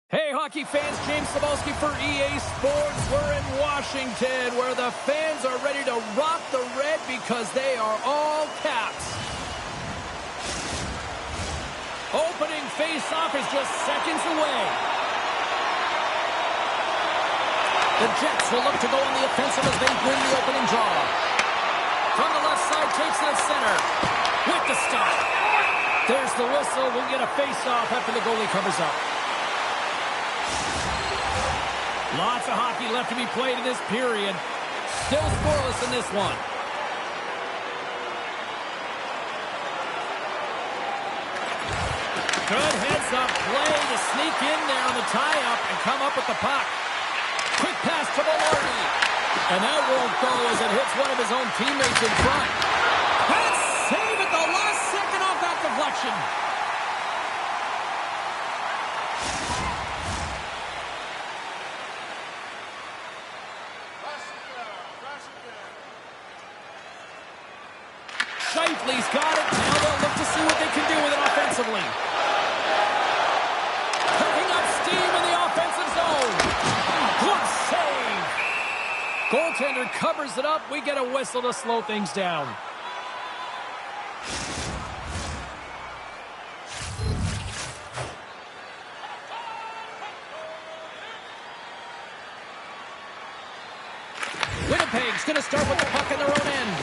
Hey, hockey fans, James Cebulski for EA Sports. We're in Washington, where the fans are ready to rock the red because they are all caps. Opening face-off is just seconds away. The Jets will look to go on the offensive as they win the opening draw. From the left side, takes it at center. With the stop. There's the whistle. We'll get a face-off after the goalie covers up. Lots of hockey left to be played in this period. Still scoreless in this one. Good heads-up play to sneak in there on the tie-up and come up with the puck. Quick pass to Velarde. And that won't go as it hits one of his own teammates in front. And save at the last second off that deflection. Shifley's got it. Now they'll look to see what they can do with it offensively. Picking up steam in the offensive zone. Good save. Goaltender covers it up. We get a whistle to slow things down. Winnipeg's going to start with the puck in their own end.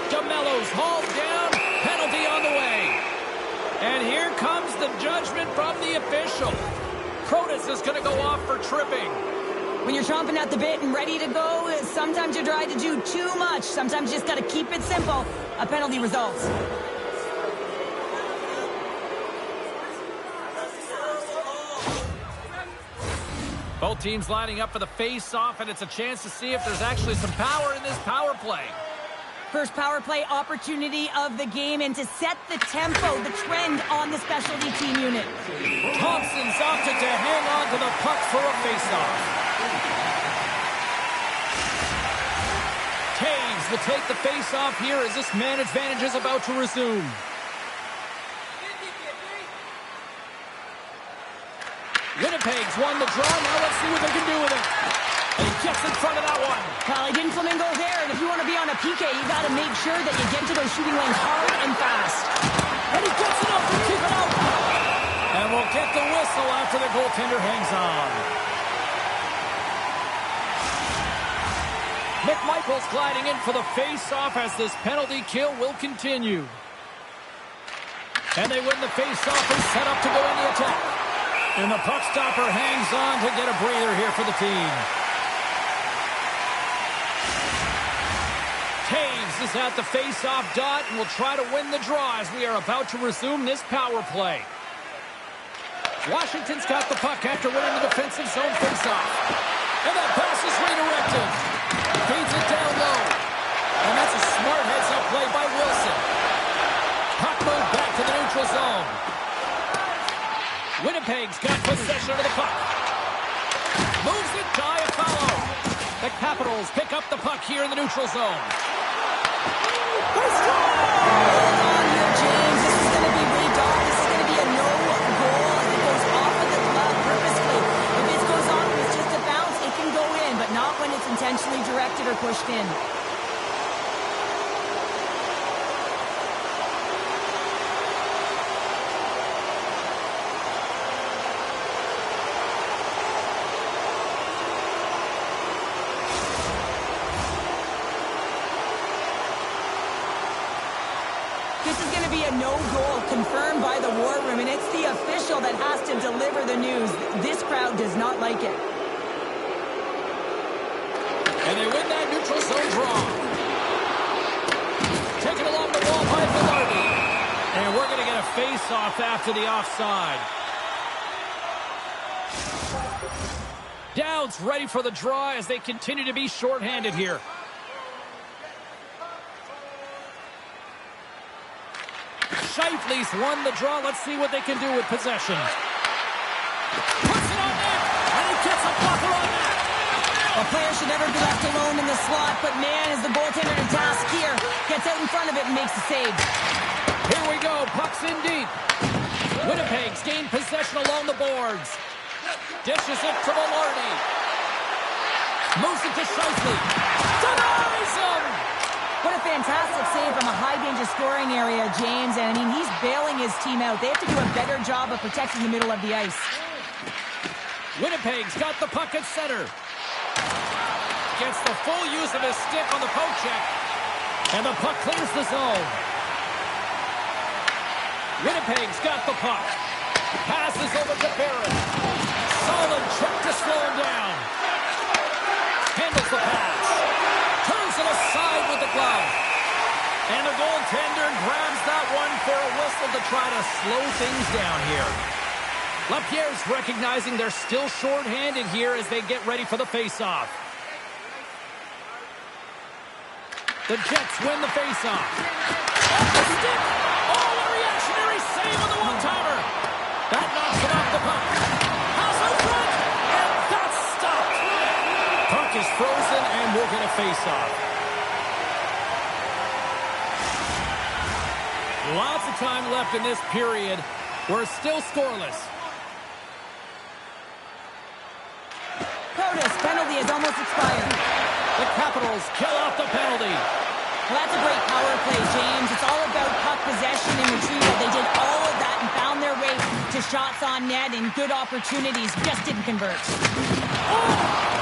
DeMello's hauled down. Penalty on the way. And here comes the judgment from the official. Protas is going to go off for tripping. When you're chomping at the bit and ready to go, sometimes you try to do too much. Sometimes you just got to keep it simple. A penalty results. Both teams lining up for the face-off, and it's a chance to see if there's actually some power in this power play. First power play opportunity of the game, and to set the tempo, the trend on the specialty team unit. Thompson's opted to hang on to the puck for a face-off. Taves will take the face-off here as this man advantage is about to resume. Winnipeg's won the draw. Now let's see what they can do with it. And he gets in front of that one. Well, he didn't flamingo there, and if you want to be on a PK, you got to make sure that you get to those shooting lanes hard and fast. And he gets enough to keep it out. And we'll get the whistle after the goaltender hangs on. McMichael's gliding in for the face-off as this penalty kill will continue. And they win the face-off and set up to go in the attack. And the puck stopper hangs on to get a breather here for the team. Taves is at the face-off dot and will try to win the draw as we are about to resume this power play. Washington's got the puck after winning the defensive zone face-off. And that pass is redirected. Feeds it down low. And that's a smart heads-up play by Wilson. Puck moved back to the neutral zone. Winnipeg's got possession of the puck. Moves it to Iafallo. The Capitals pick up the puck here in the neutral zone. Hold on here, James. This is going to be rigged off. This is going to be a no-goal as it goes off of the glove purposefully. If this goes off and it's just a bounce, it can go in, but not when it's intentionally directed or pushed in. This is going to be a no-goal confirmed by the War Room, and it's the official that has to deliver the news. This crowd does not like it. And they win that neutral zone draw. Taken along the wall by Velarde. And we're going to get a face-off after the offside. Dowd's ready for the draw as they continue to be shorthanded here. Shifley's won the draw. Let's see what they can do with possession. Puts it on net, and he gets a blocker on that. A player should never be left alone in the slot, but man, is the goaltender to task here. Gets out in front of it and makes the save. Here we go. Puck's in deep. Winnipeg's gained possession along the boards. Dishes it to Velarde. Moves it to Scheifele. Denies him! What a fantastic save from a high-danger scoring area, James. And, I mean, he's bailing his team out. They have to do a better job of protecting the middle of the ice. Winnipeg's got the puck at center. Gets the full use of his stick on the poke check. And the puck clears the zone. Winnipeg's got the puck. Passes over to Barron. Solid check to slow him down. Handles the pass. Turns it aside with the glove. And the goaltender grabs that one for a whistle to try to slow things down here. LaPierre's recognizing they're still short-handed here as they get ready for the face-off. The Jets win the face-off. Off the stick! Oh, a reactionary save on the one-timer! That knocks it off the puck. Pass out front! And that's stopped! Puck is frozen and we'll get a face-off. Lots of time left in this period. We're still scoreless. Protas penalty has almost expired. The Capitals kill off the penalty. Well, that's a great power play, James. It's all about puck possession and retrieval. They did all of that and found their way to shots on net and good opportunities. Just didn't convert. Oh,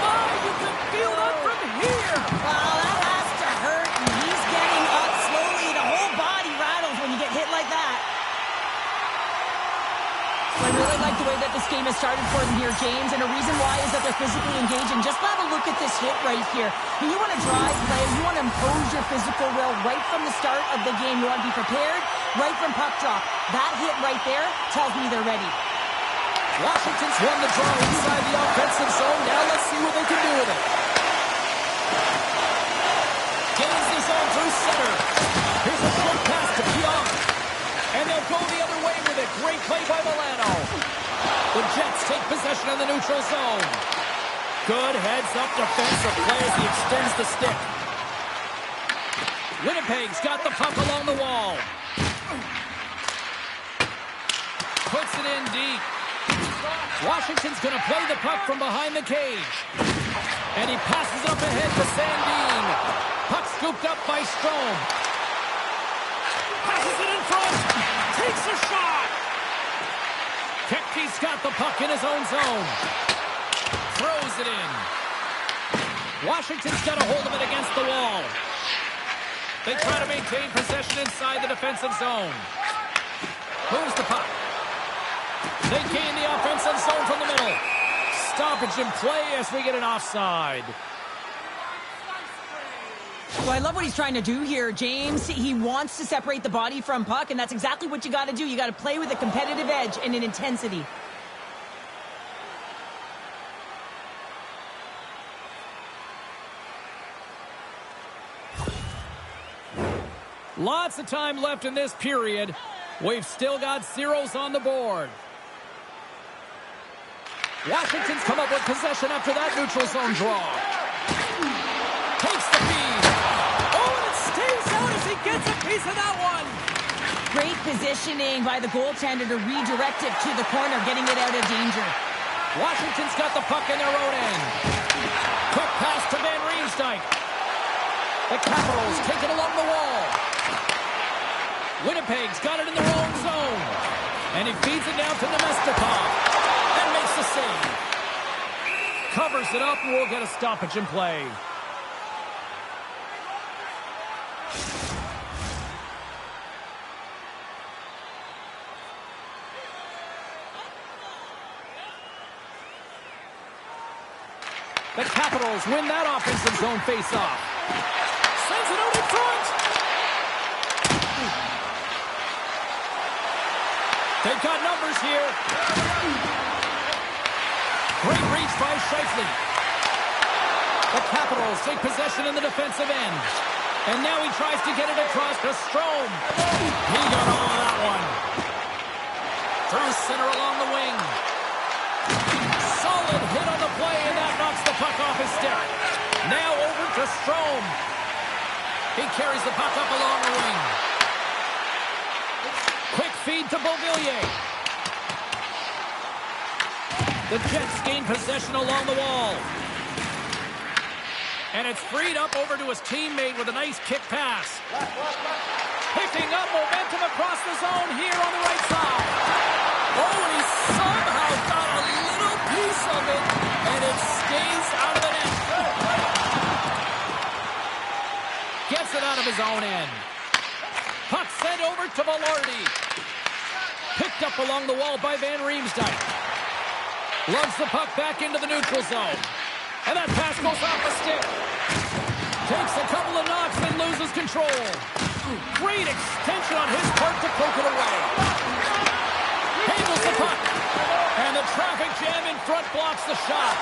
my! You can feel that from here! Wow, that has to hurt. And he's getting up slowly. The whole body rattles when you get hit like that. I really like the way that this game has started for them here, James, and a reason why is that they're physically engaging. Just have a look at this hit right here. And you want to drive play, you want to impose your physical will right from the start of the game. You want to be prepared right from puck drop. That hit right there tells me they're ready. Washington's won the draw inside the offensive zone. Now let's see what they can do with it. Gains the zone through center. Here's a short pass to Pionk. And they'll go the other way with it. Great play by Milano. The Jets take possession of the neutral zone. Good heads-up defensive play as he extends the stick. Winnipeg's got the puck along the wall. Puts it in deep. Washington's going to play the puck from behind the cage. And he passes it up ahead to Sandin. Puck scooped up by Strome. Passes it in front. Takes a shot. Kepke's got the puck in his own zone. Throws it in. Washington's got a hold of it against the wall. They try to maintain possession inside the defensive zone. Moves the puck. They gain the offensive zone from the middle. Stoppage in play as we get an offside. Well, I love what he's trying to do here, James. He wants to separate the body from puck, and that's exactly what you got to do. You got to play with a competitive edge and an intensity. Lots of time left in this period. We've still got zeros on the board. Washington's come up with possession after that neutral zone draw. Takes the feed. Oh, and it stays out as he gets a piece of that one. Great positioning by the goaltender to redirect it to the corner, getting it out of danger. Washington's got the puck in their own end. Quick pass to Van Riemsdyk. The Capitals take it along the wall. Winnipeg's got it in their own zone. And he feeds it down to Nemestikov. And makes the save. Covers it up and we'll get a stoppage in play. The Capitals win that offensive zone face-off. Sends it out in front. They've got numbers here. Great reach by Scheifele. The Capitals take possession in the defensive end. And now he tries to get it across to Strome. He got all of that one. Through center along the wing. Solid hit on the play, and that knocks the puck off his stick. Now over to Strome. He carries the puck up along the wing. Quick feed to Beauvillier. The Jets gain possession along the wall. And it's freed up over to his teammate with a nice kick pass. Picking up momentum across the zone here on the right side. Oh, and he somehow got a little piece of it, and it stays out of the net. Gets it out of his own end. Puck sent over to Velarde. Picked up along the wall by Van Riemsdyk. Lugs the puck back into the neutral zone. And that pass goes off the stick. Takes a couple of knocks and loses control. Great extension on his part to poke it away. Handles the puck. And the traffic jam in front blocks the shot.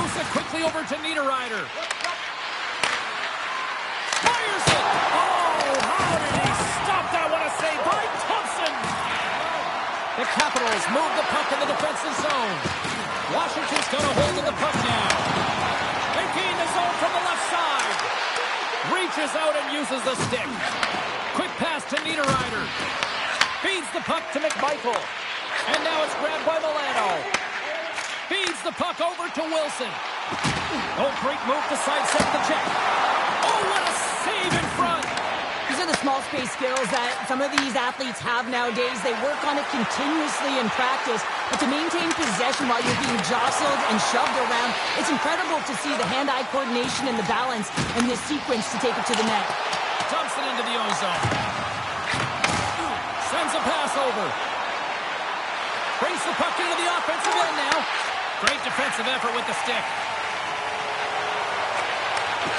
Moves it quickly over to Niederreiter. Fires it! Oh, how did he stop that? What a save by Thompson! The Capitals move the puck in the defensive zone. Washington's got a hold of the puck now. They gain the zone from the left side. Reaches out and uses the stick. Quick pass to Niederreiter. Feeds the puck to McMichael. And now it's grabbed by Milano. Feeds the puck over to Wilson. Oh, great move to sidestep the check. Oh, what a save in front. These are the small space skills that some of these athletes have nowadays. They work on it continuously in practice. But to maintain possession while you're being jostled and shoved around, it's incredible to see the hand-eye coordination and the balance and the sequence to take it to the net. Thompson into the ozone. Sends a pass over. Brings the puck into the offensive end now. Great defensive effort with the stick.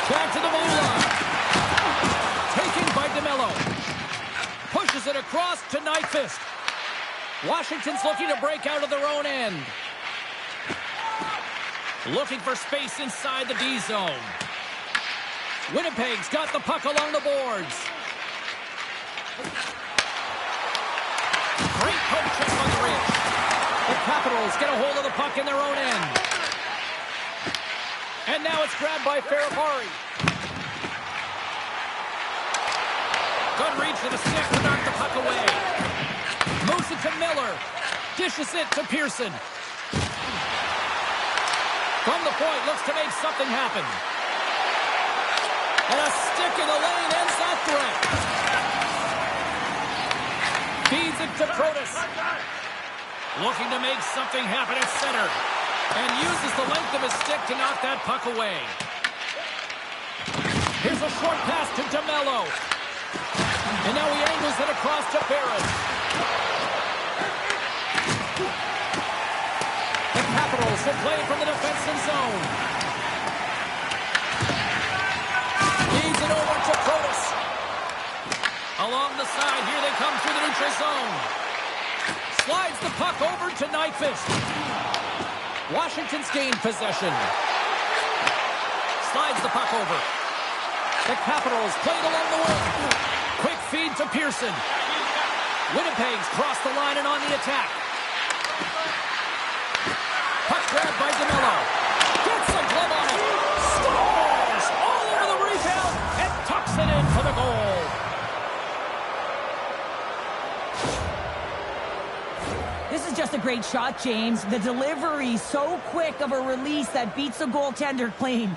Back to the blue line. Taken by DeMello. Pushes it across to Nyquist. Washington's looking to break out of their own end. Looking for space inside the D zone. Winnipeg's got the puck along the boards. Great poke check on the ridge. The Capitals get a hold of the puck in their own end. And now it's grabbed by Ferrapari. Good reach for the stick to knock the puck away. Moves it to Miller. Dishes it to Pearson. From the point, looks to make something happen. And a stick in the lane ends that threat. Feeds it to Protas. Looking to make something happen at center. And uses the length of his stick to knock that puck away. Here's a short pass to DeMello. And now he angles it across to Barrett. The Capitals will play from the defensive zone. Leads it over to Protas. Along the side, here they come through the neutral zone. Slides the puck over to Nyquist. Washington's gained possession. Slides the puck over. The Capitals played along the wing. Quick feed to Pearson. Winnipeg's crossed the line and on the attack. Puck grabbed by DeMello. Gets a glove on it. Scores! All over the rebound and tucks it in for the goal. This is just a great shot, James. The delivery so quick of a release that beats the goaltender clean.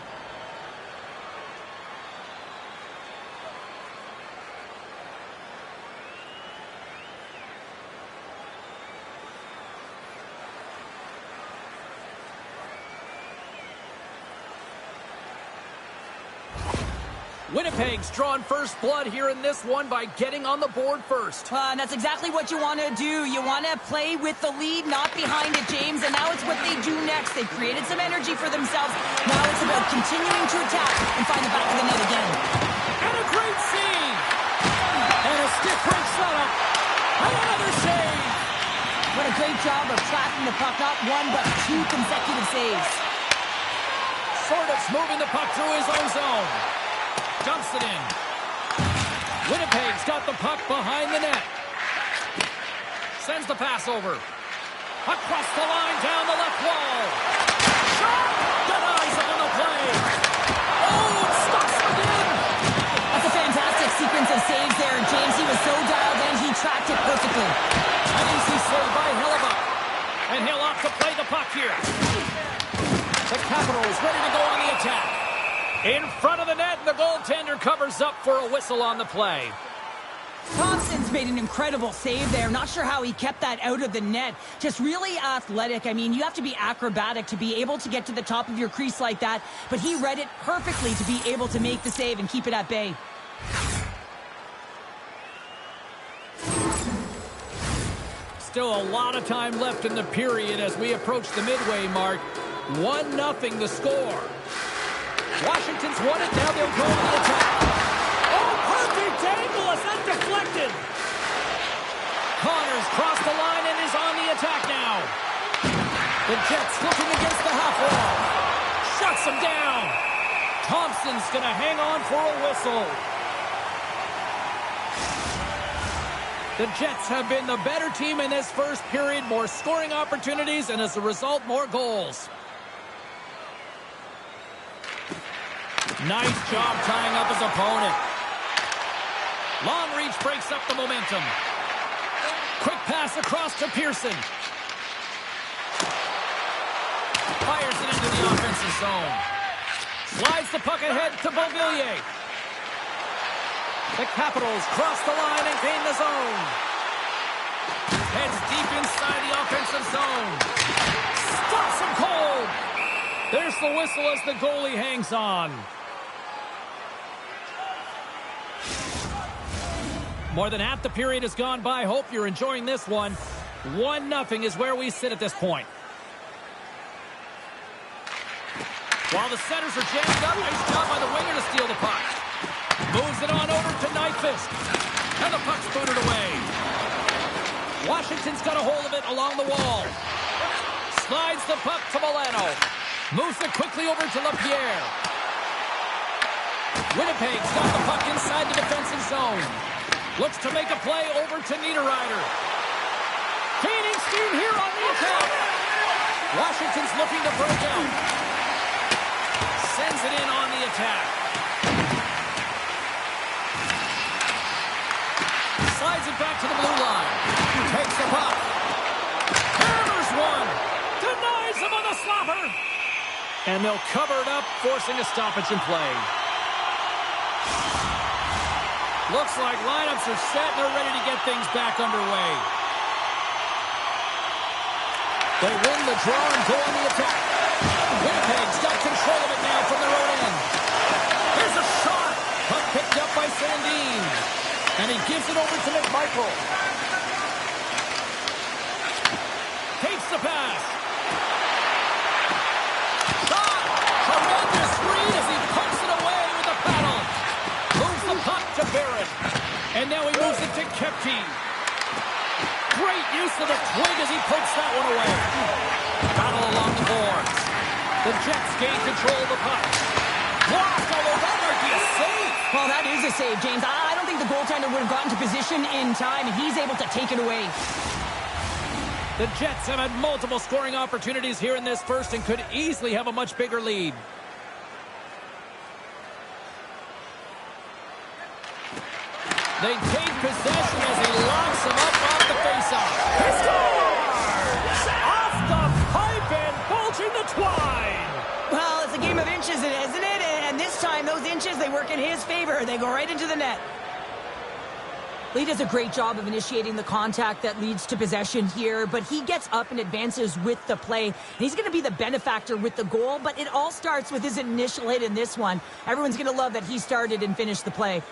Winnipeg's drawn first blood here in this one by getting on the board first. And that's exactly what you want to do. You want to play with the lead, not behind it, James. And now it's what they do next. They've created some energy for themselves. Now it's about continuing to attack and find the back of the net again. And a great save. And a stick break setup. Another save. What a great job of tracking the puck. Not one, but two consecutive saves. Sortev's moving the puck through his own zone. Dumps it in. Winnipeg's got the puck behind the net. Sends the pass over. Across the line, down the left wall. Shot! Denies it on the play. Oh, it stops again. That's a fantastic sequence of saves there, James. He was so dialed in, he tracked it perfectly. goaltender covers up for a whistle on the play. Thompson's made an incredible save there. Not sure how he kept that out of the net. Just really athletic. I mean, you have to be acrobatic to be able to get to the top of your crease like that. But he read it perfectly to be able to make the save and keep it at bay. Still a lot of time left in the period as we approach the midway mark. 1-0 the score. Washington's won it. Now they'll go to the attack. Oh, perfect angle as that deflected. Connors crossed the line and is on the attack now. The Jets looking against the half wall. Shuts him down. Thompson's going to hang on for a whistle. The Jets have been the better team in this first period. More scoring opportunities and as a result, more goals. Nice job tying up his opponent. Long reach breaks up the momentum. Quick pass across to Pearson. Fires it into the offensive zone. Slides the puck ahead to Beauvillier. The Capitals cross the line and gain the zone. Heads deep inside the offensive zone. Stops him cold. There's the whistle as the goalie hangs on. More than half the period has gone by. Hope you're enjoying this one. 1-0 is where we sit at this point. While the centers are jammed up, nice job by the winger to steal the puck. Moves it on over to Nyquist. And the puck's booted away. Washington's got a hold of it along the wall. Slides the puck to Milano. Moves it quickly over to LaPierre. Winnipeg's got the puck inside the defensive zone. Looks to make a play over to Niederreiter. Gaining steam here on the attack. Washington's looking to break out. Sends it in on the attack. Slides it back to the blue line. Takes the puck. Hammers one. Denies him on the slapper. And they'll cover it up, forcing a stoppage in play. Looks like lineups are set and they're ready to get things back underway. They win the draw and go on the attack. Winnipeg's got control of it now from their own end. Here's a shot. Puck picked up by Sandin. And he gives it over to McMichael. Takes the pass. Shot. Tremendous read as he pokes it away with a paddle. Moves the puck to Barrett. And now he moves it to Kepke. Great use of the twig as he pokes that one away. Battle along the boards. The Jets gain control of the puck. Blocked, although that might be a save. Well, that is a save, James. I don't think the goaltender would have gotten to position in time, and he's able to take it away. The Jets have had multiple scoring opportunities here in this first and could easily have a much bigger lead. They take possession as he locks him up off the faceoff. He scores! Off the pipe and bulging the twine. Well, it's a game of inches, isn't it? And this time, those inches, they work in his favor. They go right into the net. Lee does a great job of initiating the contact that leads to possession here, but he gets up and advances with the play. And he's going to be the benefactor with the goal, but it all starts with his initial hit in this one. Everyone's going to love that he started and finished the play.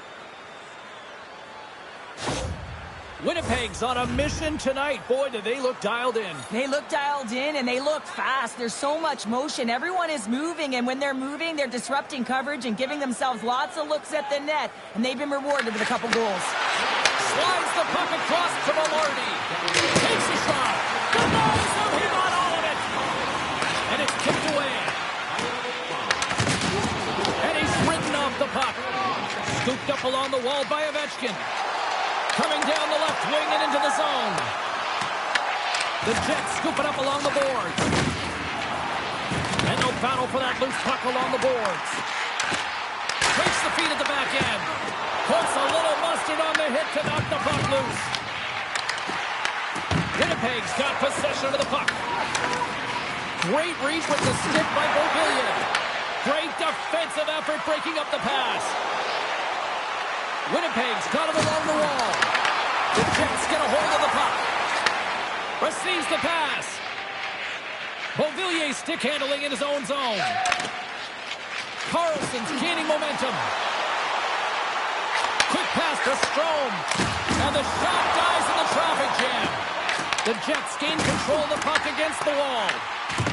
Winnipeg's on a mission tonight. Boy, do they look dialed in. They look dialed in, and they look fast. There's so much motion. Everyone is moving, and when they're moving, they're disrupting coverage and giving themselves lots of looks at the net, and they've been rewarded with a couple goals. Slides the puck across to Velarde. Takes a shot. Denies him. He got all of it. And it's kicked away. And he's ridden off the puck. Scooped up along the wall by Ovechkin. Coming down the left wing and into the zone. The Jets scoop it up along the boards. And no battle for that loose puck along the boards. Takes the feet at the back end. Puts a little mustard on the hit to knock the puck loose. Winnipeg's got possession of the puck. Great reach with the stick by Beauvillier. Great defensive effort breaking up the pass. Winnipeg's got him along the wall. The Jets get a hold of the puck. Receives the pass. Beauvillier stick handling in his own zone. Carlson's gaining momentum. Quick pass to Strome. And the shot dies in the traffic jam. The Jets gain control of the puck against the wall.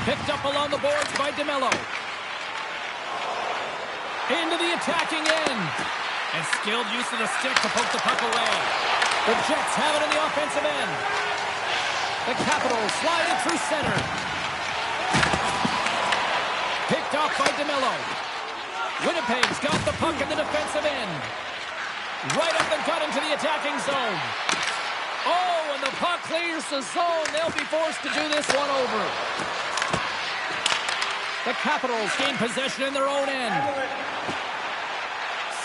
Picked up along the boards by DeMello. Into the attacking end. And skilled use of the stick to poke the puck away. The Jets have it in the offensive end. The Capitals slide it through center. Picked off by DeMello. Winnipeg's got the puck in the defensive end. Right up the gut into the attacking zone. Oh, and the puck clears the zone. They'll be forced to do this one over. The Capitals gain possession in their own end.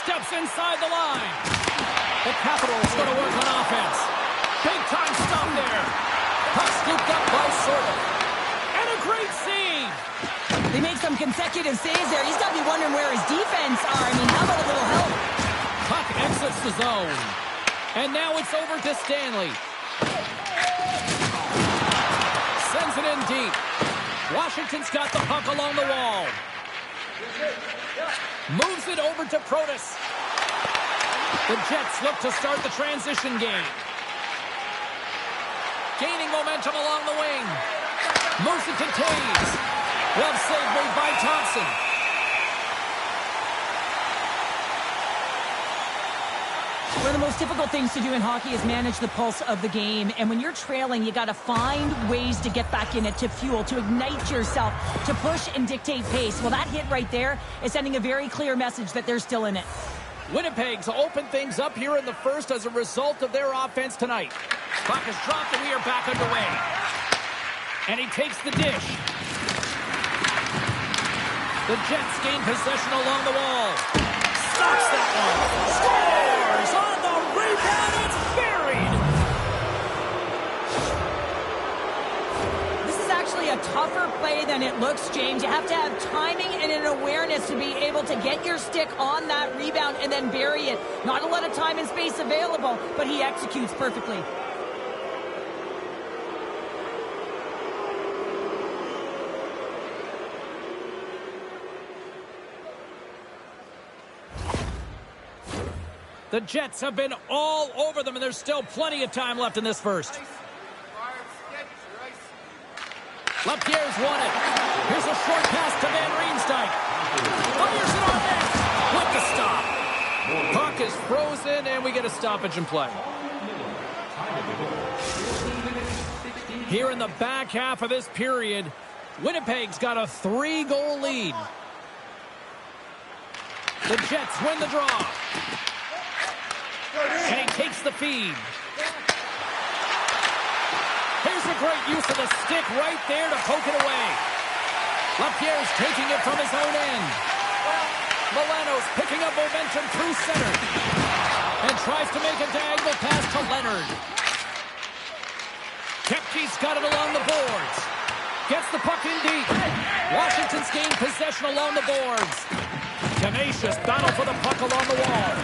Steps inside the line. The Capitals going to work on offense. Big time stop there. Puck scooped up by Sordo. And a great save. They make some consecutive saves there. He's got to be wondering where his defense are. I mean, how about a little help? Puck exits the zone. And now it's over to Stanley. Sends it in deep. Washington's got the puck along the wall. Moves it over to Protas. The Jets look to start the transition game. Gaining momentum along the wing. Moves it to Taves. Well saved made by Thompson. One of the most difficult things to do in hockey is manage the pulse of the game. And when you're trailing, you got to find ways to get back in it, to fuel, to ignite yourself, to push and dictate pace. Well, that hit right there is sending a very clear message that they're still in it. Winnipeg's open things up here in the first as a result of their offense tonight. Puck is dropped and we are back underway. And he takes the dish. The Jets gain possession along the wall. Stops that one. Scores on the rebound. It's buried. This is actually a tougher play than it looks, James. You have to have timing and an awareness to be able to get your stick on that rebound and then bury it. Not a lot of time and space available, but he executes perfectly. The Jets have been all over them, and there's still plenty of time left in this first. Lapierre's won it. Here's a short pass to Van Riemsdyk. Fires it on net. With the stop. Puck is frozen, and we get a stoppage in play. Here in the back half of this period, Winnipeg's got a 3-goal lead. The Jets win the draw. And he takes the feed. Here's a great use of the stick right there to poke it away. Lapierre's taking it from his own end. Milano's picking up momentum through center. And tries to make a diagonal pass to Leonard. Kepke's got it along the boards. Gets the puck in deep. Washington's gained possession along the boards. Tenacious battle for the puck along the wall.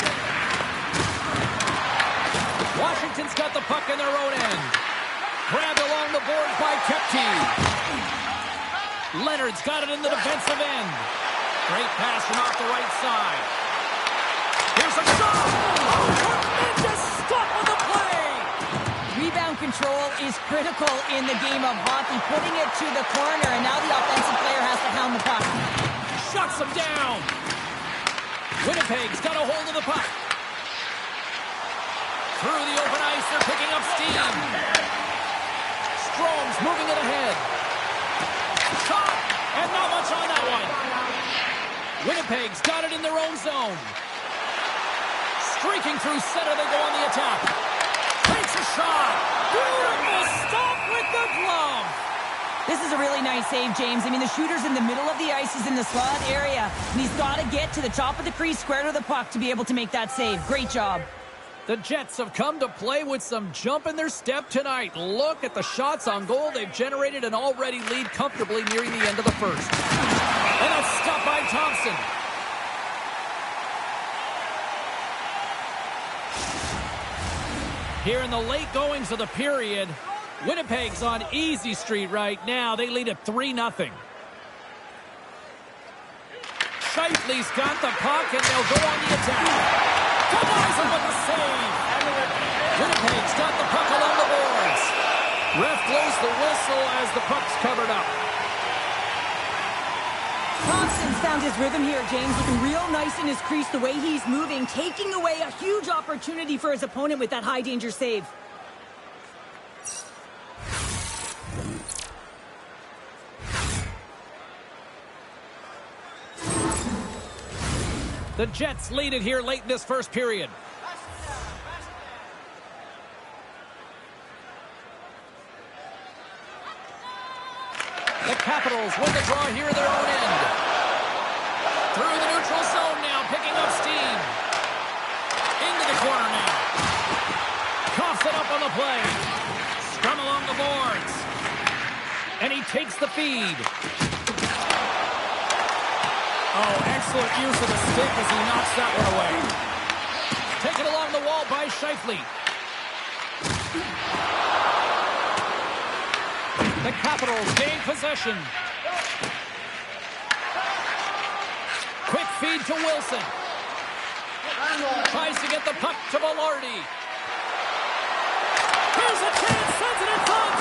Washington's got the puck in their own end. Grabbed along the boards by Kepke. Leonard's got it in the defensive end. Great pass from off the right side. Here's a shot! Oh, tremendous stop on the play! Rebound control is critical in the game of hockey. Putting it to the corner, and now the offensive player has to hound the puck. Shuts him down. Winnipeg's got a hold of the puck. Through the open ice, they're picking up steam. Strome's moving it ahead. Shot, and not much on that one. Winnipeg's got it in their own zone. Streaking through center, they go on the attack. Takes a shot. Beautiful stop with the glove. This is a really nice save, James. I mean, the shooter's in the middle of the ice, he's in the slot area, and he's got to get to the top of the crease, square to the puck to be able to make that save. Great job. The Jets have come to play with some jump in their step tonight. Look at the shots on goal they've generated and already lead comfortably nearing the end of the first. And a stop by Thompson. Here in the late goings of the period, Winnipeg's on easy street right now. They lead at 3-0. Shifley's got the puck, and they'll go on the attack. Denies him with the save. Winnipeg's got the puck along the boards. Ref blows the whistle as the puck's covered up. Thompson's found his rhythm here, James, looking real nice in his crease, the way he's moving, taking away a huge opportunity for his opponent with that high-danger save. The Jets lead it here late in this first period. The Capitals win the draw here in their own end. Through the neutral zone now, picking up steam. Into the corner now. Coughs it up on the play. Scrum along the boards. And he takes the feed. Oh, excellent use of the stick as he knocks that one away. Taken along the wall by Shifley. The Capitals gain possession. Quick feed to Wilson. Tries to get the puck to Velarde. Here's a chance, sends it in front.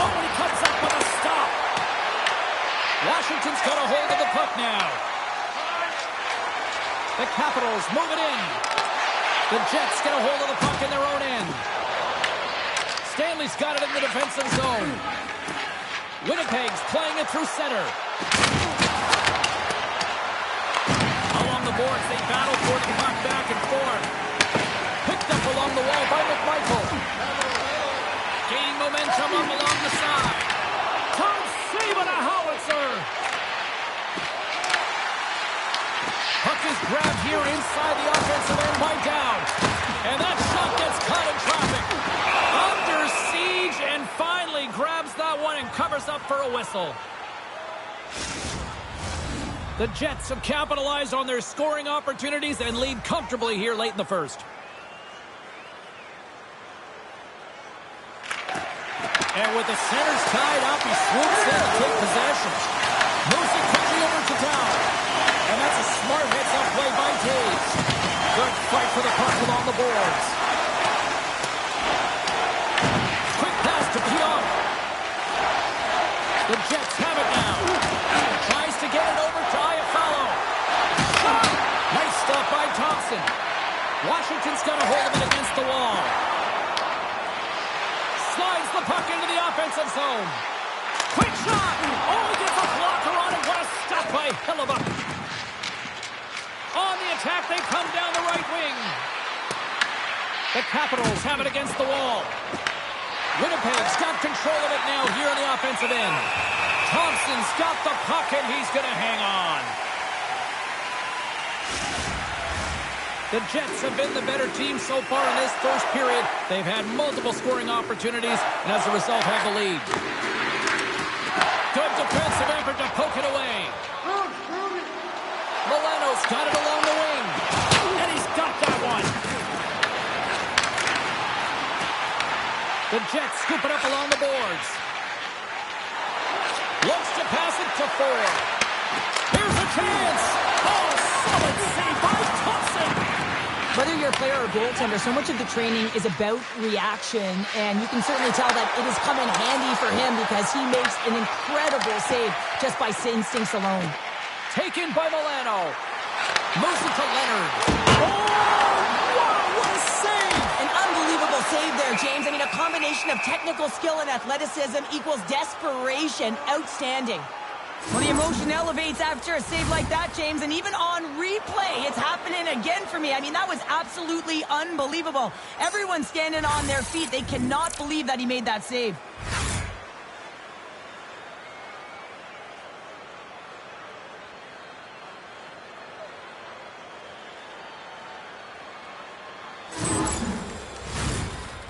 Oh, he comes up with a stop. Washington's got a hold of the puck now. The Capitals move it in. The Jets get a hold of the puck in their own end. Stanley's got it in the defensive zone. Winnipeg's playing it through center. Along the boards, they battle for the puck back and forth. Picked up along the wall by McMichael. Gaining momentum up along the side. Tom save on a howitzer. Puck is grabbed here inside the offensive end by Down. And that shot gets caught in traffic. Under siege and finally grabs that one and covers up for a whistle. The Jets have capitalized on their scoring opportunities and lead comfortably here late in the first. And with the centers tied up, he swoops in to take possession. Moves it quickly over to Down. And that's a smart heads-up play by Taves. Good fight for the puck along the boards. Quick pass to Pion. The Jets have it now. Tries to get it over to Iafallo. Shot! Nice stop by Thompson. Washington's got a hold of it against the wall. Slides the puck into the offensive zone. Quick shot! Oh, he gets a blocker on it. What a stop by Hellebuyck. On the attack, they come down the right wing. The Capitals have it against the wall. Winnipeg's got control of it now here on the offensive end. Thompson's got the puck, and he's going to hang on. The Jets have been the better team so far in this first period. They've had multiple scoring opportunities, and as a result, have the lead. Good defensive effort to poke it away. Milano's got it along the wing. And he's got that one. The Jets scoop it up along the boards. Looks to pass it to Ford. Here's a chance. Oh, solid save by Thompson. Whether you're a player or a goaltender, so much of the training is about reaction, and you can certainly tell that it has come in handy for him because he makes an incredible save just by instincts alone. Taken by Milano. Moves it to Leonard. Oh, wow, what a save! An unbelievable save there, James. I mean, a combination of technical skill and athleticism equals desperation. Outstanding. Well, the emotion elevates after a save like that, James, and even on replay, it's happening again for me. I mean, that was absolutely unbelievable. Everyone's standing on their feet. They cannot believe that he made that save.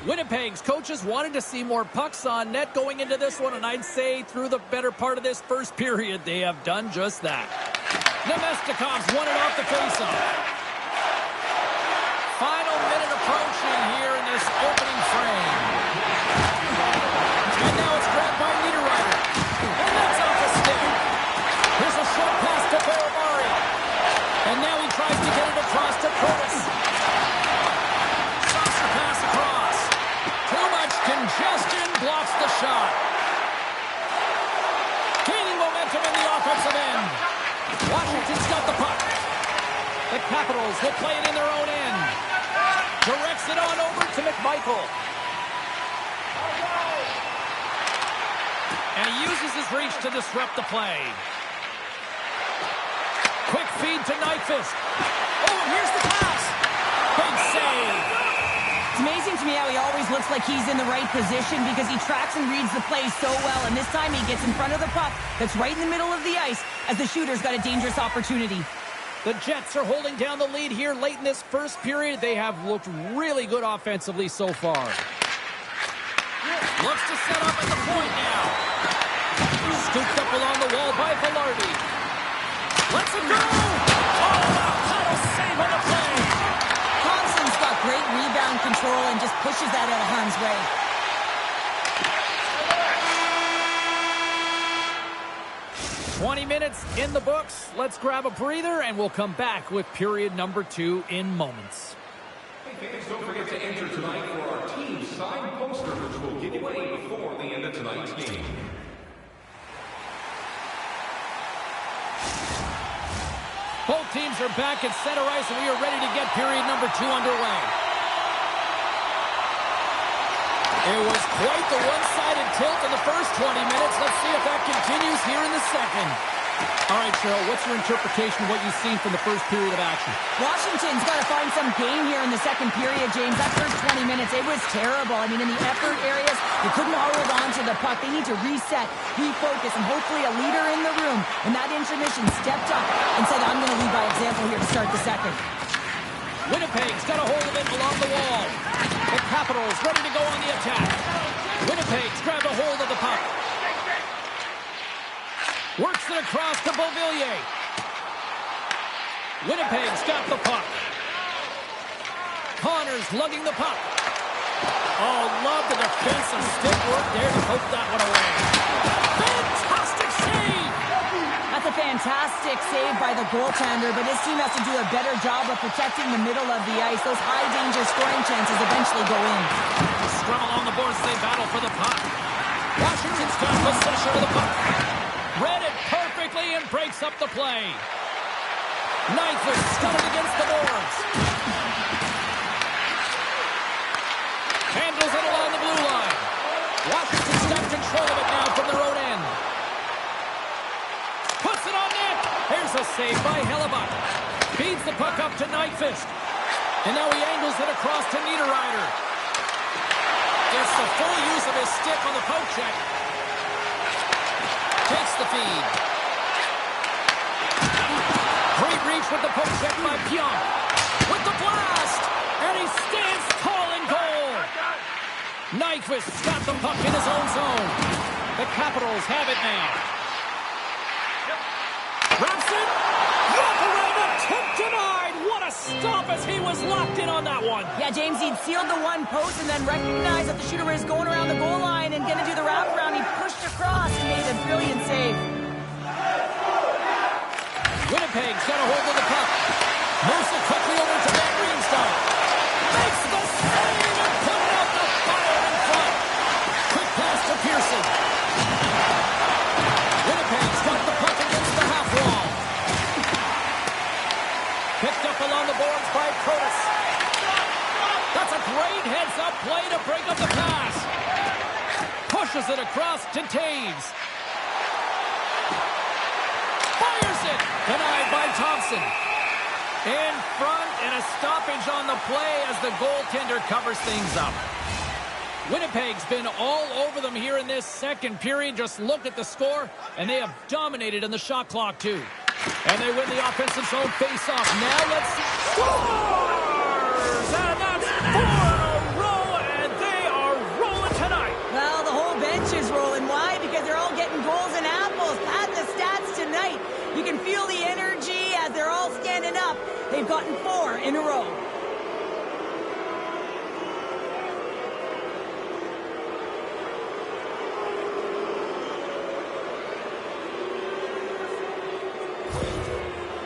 Winnipeg's coaches wanted to see more pucks on net going into this one, and I'd say through the better part of this first period, they have done just that. Nemestikov's won it off the faceoff. Final minute approaching here in this opening frame. And now it's grabbed by Niederreiter. And that's off the stick. Here's a short pass to Barabari. And now he tries to get it across to Curtis. Saucer pass across. Too much congestion blocks the shot. Gaining momentum in the offensive end. Washington's got the puck. The Capitals will play it in their own end. Directs it on over to McMichael. And he uses his reach to disrupt the play. Quick feed to Nyquist. Oh, here's the pass. Big save. It's amazing to me how he always looks like he's in the right position because he tracks and reads the play so well. And this time he gets in front of the puck that's right in the middle of the ice as the shooter's got a dangerous opportunity. The Jets are holding down the lead here late in this first period. They have looked really good offensively so far. Looks to set up at the point now. Scooped up along the wall by Velarde. Lets it go! Oh, paddle save on the play! Thompson's got great rebound control and just pushes that out of harm's way. "20 minutes in the books. Let's grab a breather, and we'll come back with period number 2 in moments. Hey fans, don't forget to enter tonight for our team signed poster, which will give away before the end of tonight's game. Both teams are back at center ice, and we are ready to get period number 2 underway. It was quite the one-sided tilt in the first 20 minutes. Let's see if that continues here in the second. All right, Cheryl, what's your interpretation of what you've seen from the first period of action? Washington's got to find some game here in the second period, James. That first 20 minutes, it was terrible. I mean, in the effort areas, they couldn't hold on to the puck. They need to reset, refocus, and hopefully a leader in the room in that intermission stepped up and said, I'm going to lead by example here to start the second. Winnipeg's got a hold of it along the wall. The Capitals ready to go on the attack. Winnipeg's grabbed a hold of the puck. Works it across to Beauvillier. Winnipeg's got the puck. Connor's lugging the puck. Oh, love the defensive stick work there to poke that one away. Fantastic save! That's a fantastic save by the goaltender, but his team has to do a better job of protecting the middle of the ice. Those high-danger scoring chances eventually go in. Scrum along the boards, they battle for the puck. Washington's got possession of the puck. Read it perfectly and breaks up the play. Nyquist got it against the boards. Handles it along the blue line. Washington's got control of it now from their own end. Puts it on net. Here's a save by Hellebuck. Feeds the puck up to Nyquist. And now he angles it across to Niederreiter. Gets the full use of his stick on the poke check. Takes the feed. Great reach with the poke check by Pionk. With the blast! And he stands tall in goal. Nyquist's got the puck in his own zone. The Capitals have it now. Wraps it. Look around him. Tip denied. What a stop as he was locked in on that one. Yeah, James, he'd sealed the one post and then recognized that the shooter was going around the goal line and going to do the wraparound. He pushed across and made a brilliant save. Winnipeg's got a hold of the puck. Moves it quickly over to Van Riemsdyk. Makes the save and put it out the fire in front. Quick pass to Pearson. Winnipeg's got the puck against the half wall. Picked up along the boards by Curtis. That's a great heads-up play to break up the pass. Pushes it across to Taves. Fires it. Denied by Thompson. In front and a stoppage on the play as the goaltender covers things up. Winnipeg's been all over them here in this second period. Just look at the score, and they have dominated in the shot clock, too. And they win the offensive zone face-off. Now let's see. Scores! And that's 4 in a row, and they They've gotten 4 in a row.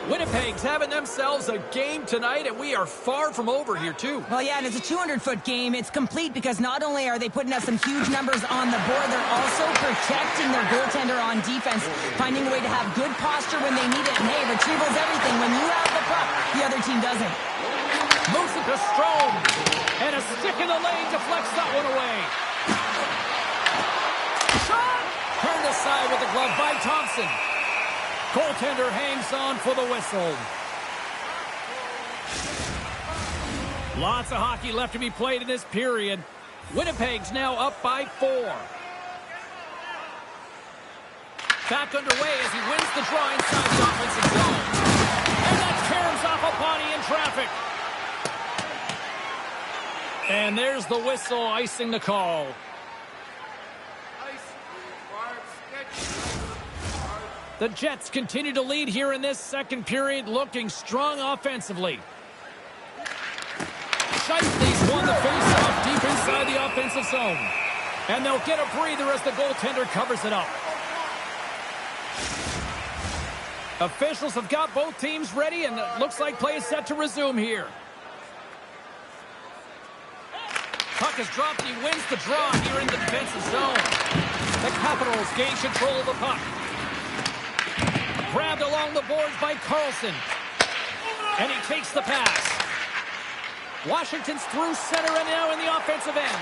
Winnipeg's having themselves a game tonight, and we are far from over here, too. Well, yeah, and it's a 200-foot game. It's complete because not only are they putting up some huge numbers on the board, they're also protecting their goaltender on defense, finding a way to have good posture when they need it. And, hey, retrieval's everything. When you have the puck, the other team doesn't. Moves it to Strome, and a stick in the lane deflects that one away. Shot! Turned aside with the glove by Thompson. Goaltender hangs on for the whistle. Lots of hockey left to be played in this period. Winnipeg's now up by 4. Back underway as he wins the draw inside the offensive zone. And that caroms off a body in traffic. And there's the whistle icing the call. The Jets continue to lead here in this second period, looking strong offensively. Scheifele's won the faceoff deep inside the offensive zone. And they'll get a breather as the goaltender covers it up. Officials have got both teams ready, and it looks like play is set to resume here. Puck is dropped, and he wins the draw here in the defensive zone. The Capitals gain control of the puck. Grabbed along the boards by Carlson. And he takes the pass. Washington's through center and now in the offensive end.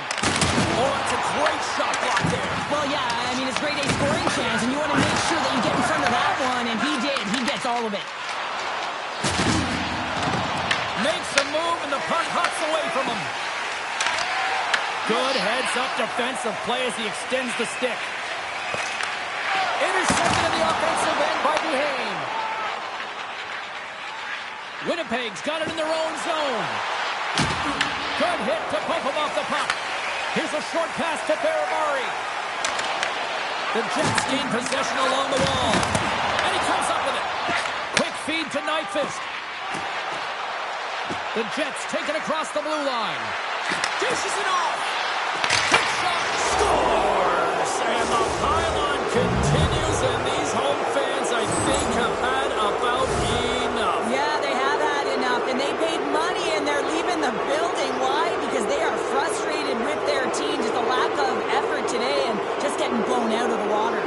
Oh, that's a great shot block there. Well, yeah, I mean, it's grade A scoring chance, and you want to make sure that you get in front of that one, and he did. He gets all of it. Makes a move, and the puck hops away from him. Good heads-up defensive play as he extends the stick. Intercepted in the offensive end by Duhaime. Winnipeg's got it in their own zone. Good hit to bump him off the puck. Here's a short pass to Barabari. The Jets gain possession along the wall. And he comes up with it. Quick feed to Nyquist. The Jets take it across the blue line. Dishes it off. Quick shot. Scores. And the pylon continues, and these home fans, I think, have had about enough. Yeah, they have had enough, and they paid money, and they're leaving the building. Why? Because they are frustrated with their team. Just a lack of effort today and just getting blown out of the water.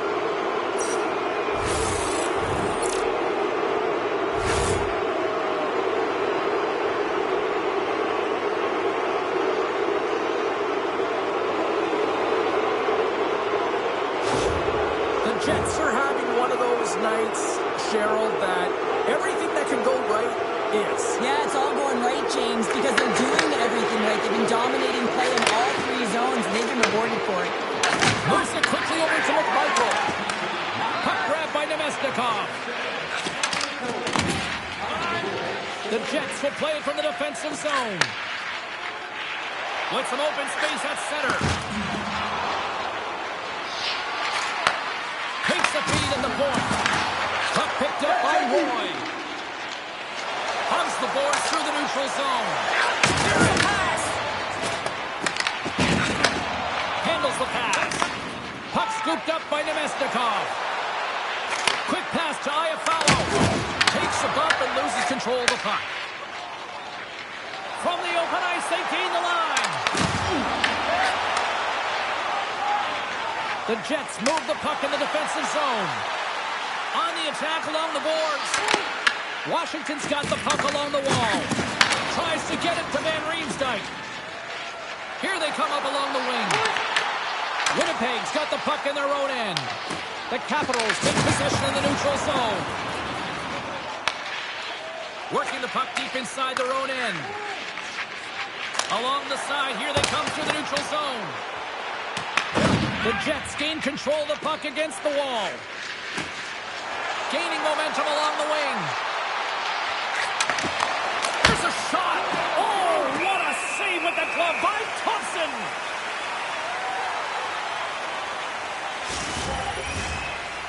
Jets are having one of those nights, Cheryl, that everything that can go right is. Yeah, it's all going right, James, because they're doing everything right. They've been dominating play in all 3 zones, and they've been rewarded for it. Moves it quickly over to McMichael. Puck grab by Nemesnikov. The Jets will play it from the defensive zone. With some open space at center. Takes the feed at the point. Puck picked up by Roy. Humps the boards through the neutral zone. There's a pass. Handles the pass. Puck scooped up by Nemesnikov. Quick pass to Iafallo. Takes a bump and loses control of the puck. From the open ice, they gain the line. The Jets move the puck in the defensive zone. On the attack along the boards. Washington's got the puck along the wall. Tries to get it to Van Riemsdyk. Here they come up along the wing. Winnipeg's got the puck in their own end. The Capitals take possession in the neutral zone. Working the puck deep inside their own end. Along the side, here they come through the neutral zone. The Jets gain control of the puck against the wall. Gaining momentum along the wing. There's a shot. Oh, what a save with the glove by Thompson.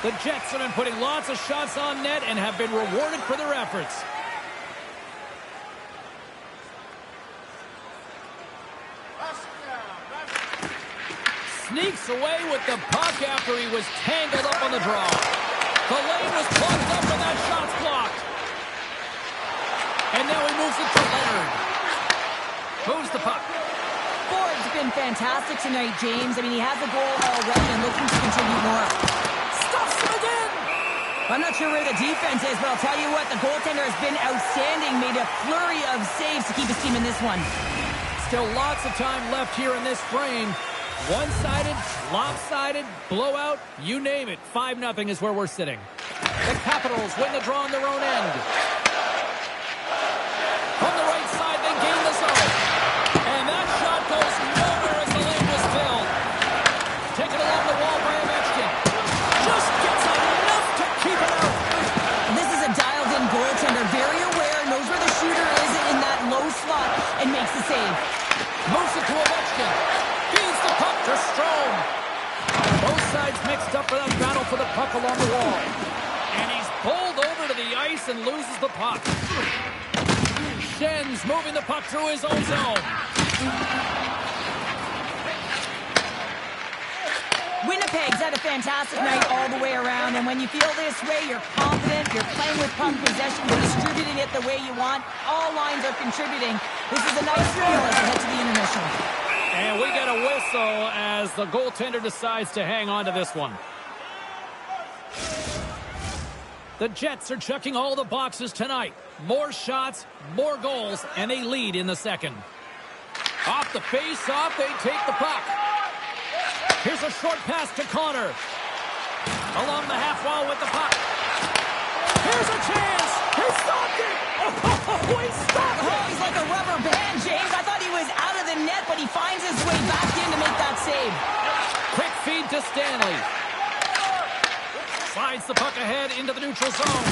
The Jets have been putting lots of shots on net and have been rewarded for their efforts. sneaks away with the puck after he was tangled up on the draw. The lane was plugged up and that shot's blocked. And now he moves it to Leonard. Moves the puck. Ford's been fantastic tonight, James. I mean, he has a goal already and looking to contribute more. Stuffs him again! I'm not sure where the defense is, but I'll tell you what, the goaltender has been outstanding. Made a flurry of saves to keep his team in this one. Still lots of time left here in this frame. One-sided, lopsided, blowout, you name it. 5-0 is where we're sitting. The Capitals win the draw on their own end. From the right side, they gain the zone. And that shot goes nowhere as the lane was filled. Taken along the wall by Ovechkin. Just gets enough to keep it out. This is a dialed-in goaltender. Very aware, knows where the shooter is in that low slot, and makes the save. Moves it to Ovechkin. Feeds the puck to Strome. Both sides mixed up for that battle for the puck along the wall. And he's pulled over to the ice and loses the puck. Schen's moving the puck through his own zone. Winnipeg's had a fantastic night all the way around, and when you feel this way, you're confident, you're playing with puck possession, you're distributing it the way you want. All lines are contributing. This is a nice feel as we head to the intermission. And we get a whistle as the goaltender decides to hang on to this one. The Jets are checking all the boxes tonight. More shots, more goals, and they lead in the second. Off the face-off, they take the puck. Here's a short pass to Connor. Along the half wall with the puck. Here's a chance. He stopped it. Oh, he stopped it. Oh, he's like a rubber band, James. I thought he was out of the net, but he finds his way back in to make that save. Quick feed to Stanley. Slides the puck ahead into the neutral zone.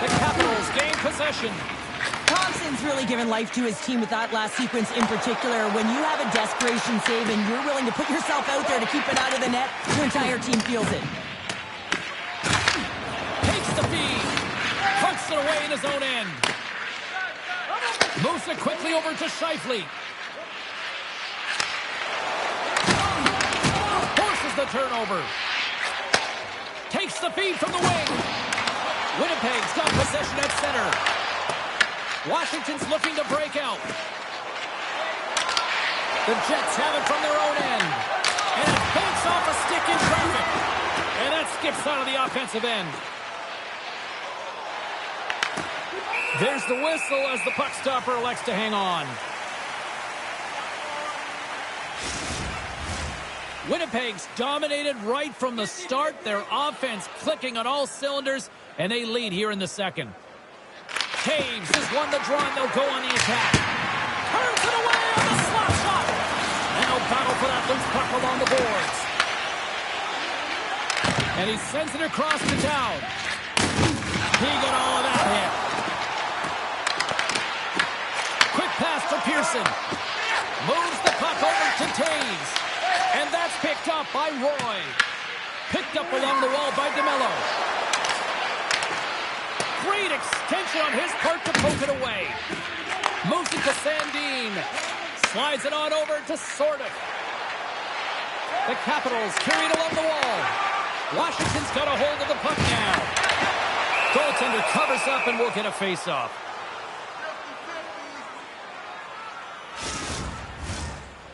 The Capitals gain possession. Thompson's really given life to his team with that last sequence in particular. When you have a desperation save and you're willing to put yourself out there to keep it out of the net, your entire team feels it. Takes the feed. Pokes it away in his own end. Moves it quickly over to Scheifele. Forces the turnover. Takes the feed from the wing. Winnipeg's got possession at center. Washington's looking to break out. The Jets have it from their own end. And it banks off a stick in traffic. And that skips out of the offensive end. There's the whistle as the puck stopper elects to hang on. Winnipeg's dominated right from the start. Their offense clicking on all cylinders. And they lead here in the second. Taves has won the draw and they'll go on the attack. Turns it away on the slot shot. Now battle for that loose puck along the boards. And he sends it across to town. He got all of that hit. Quick pass to Pearson. Moves the puck over to Taves. And that's picked up by Roy. Picked up along the wall by DeMello. Great extension on his part to poke it away. Moves it to Sandin. Slides it on over to Sordic. The Capitals carry it along the wall. Washington's got a hold of the puck now. Goaltender covers up and will get a face-off.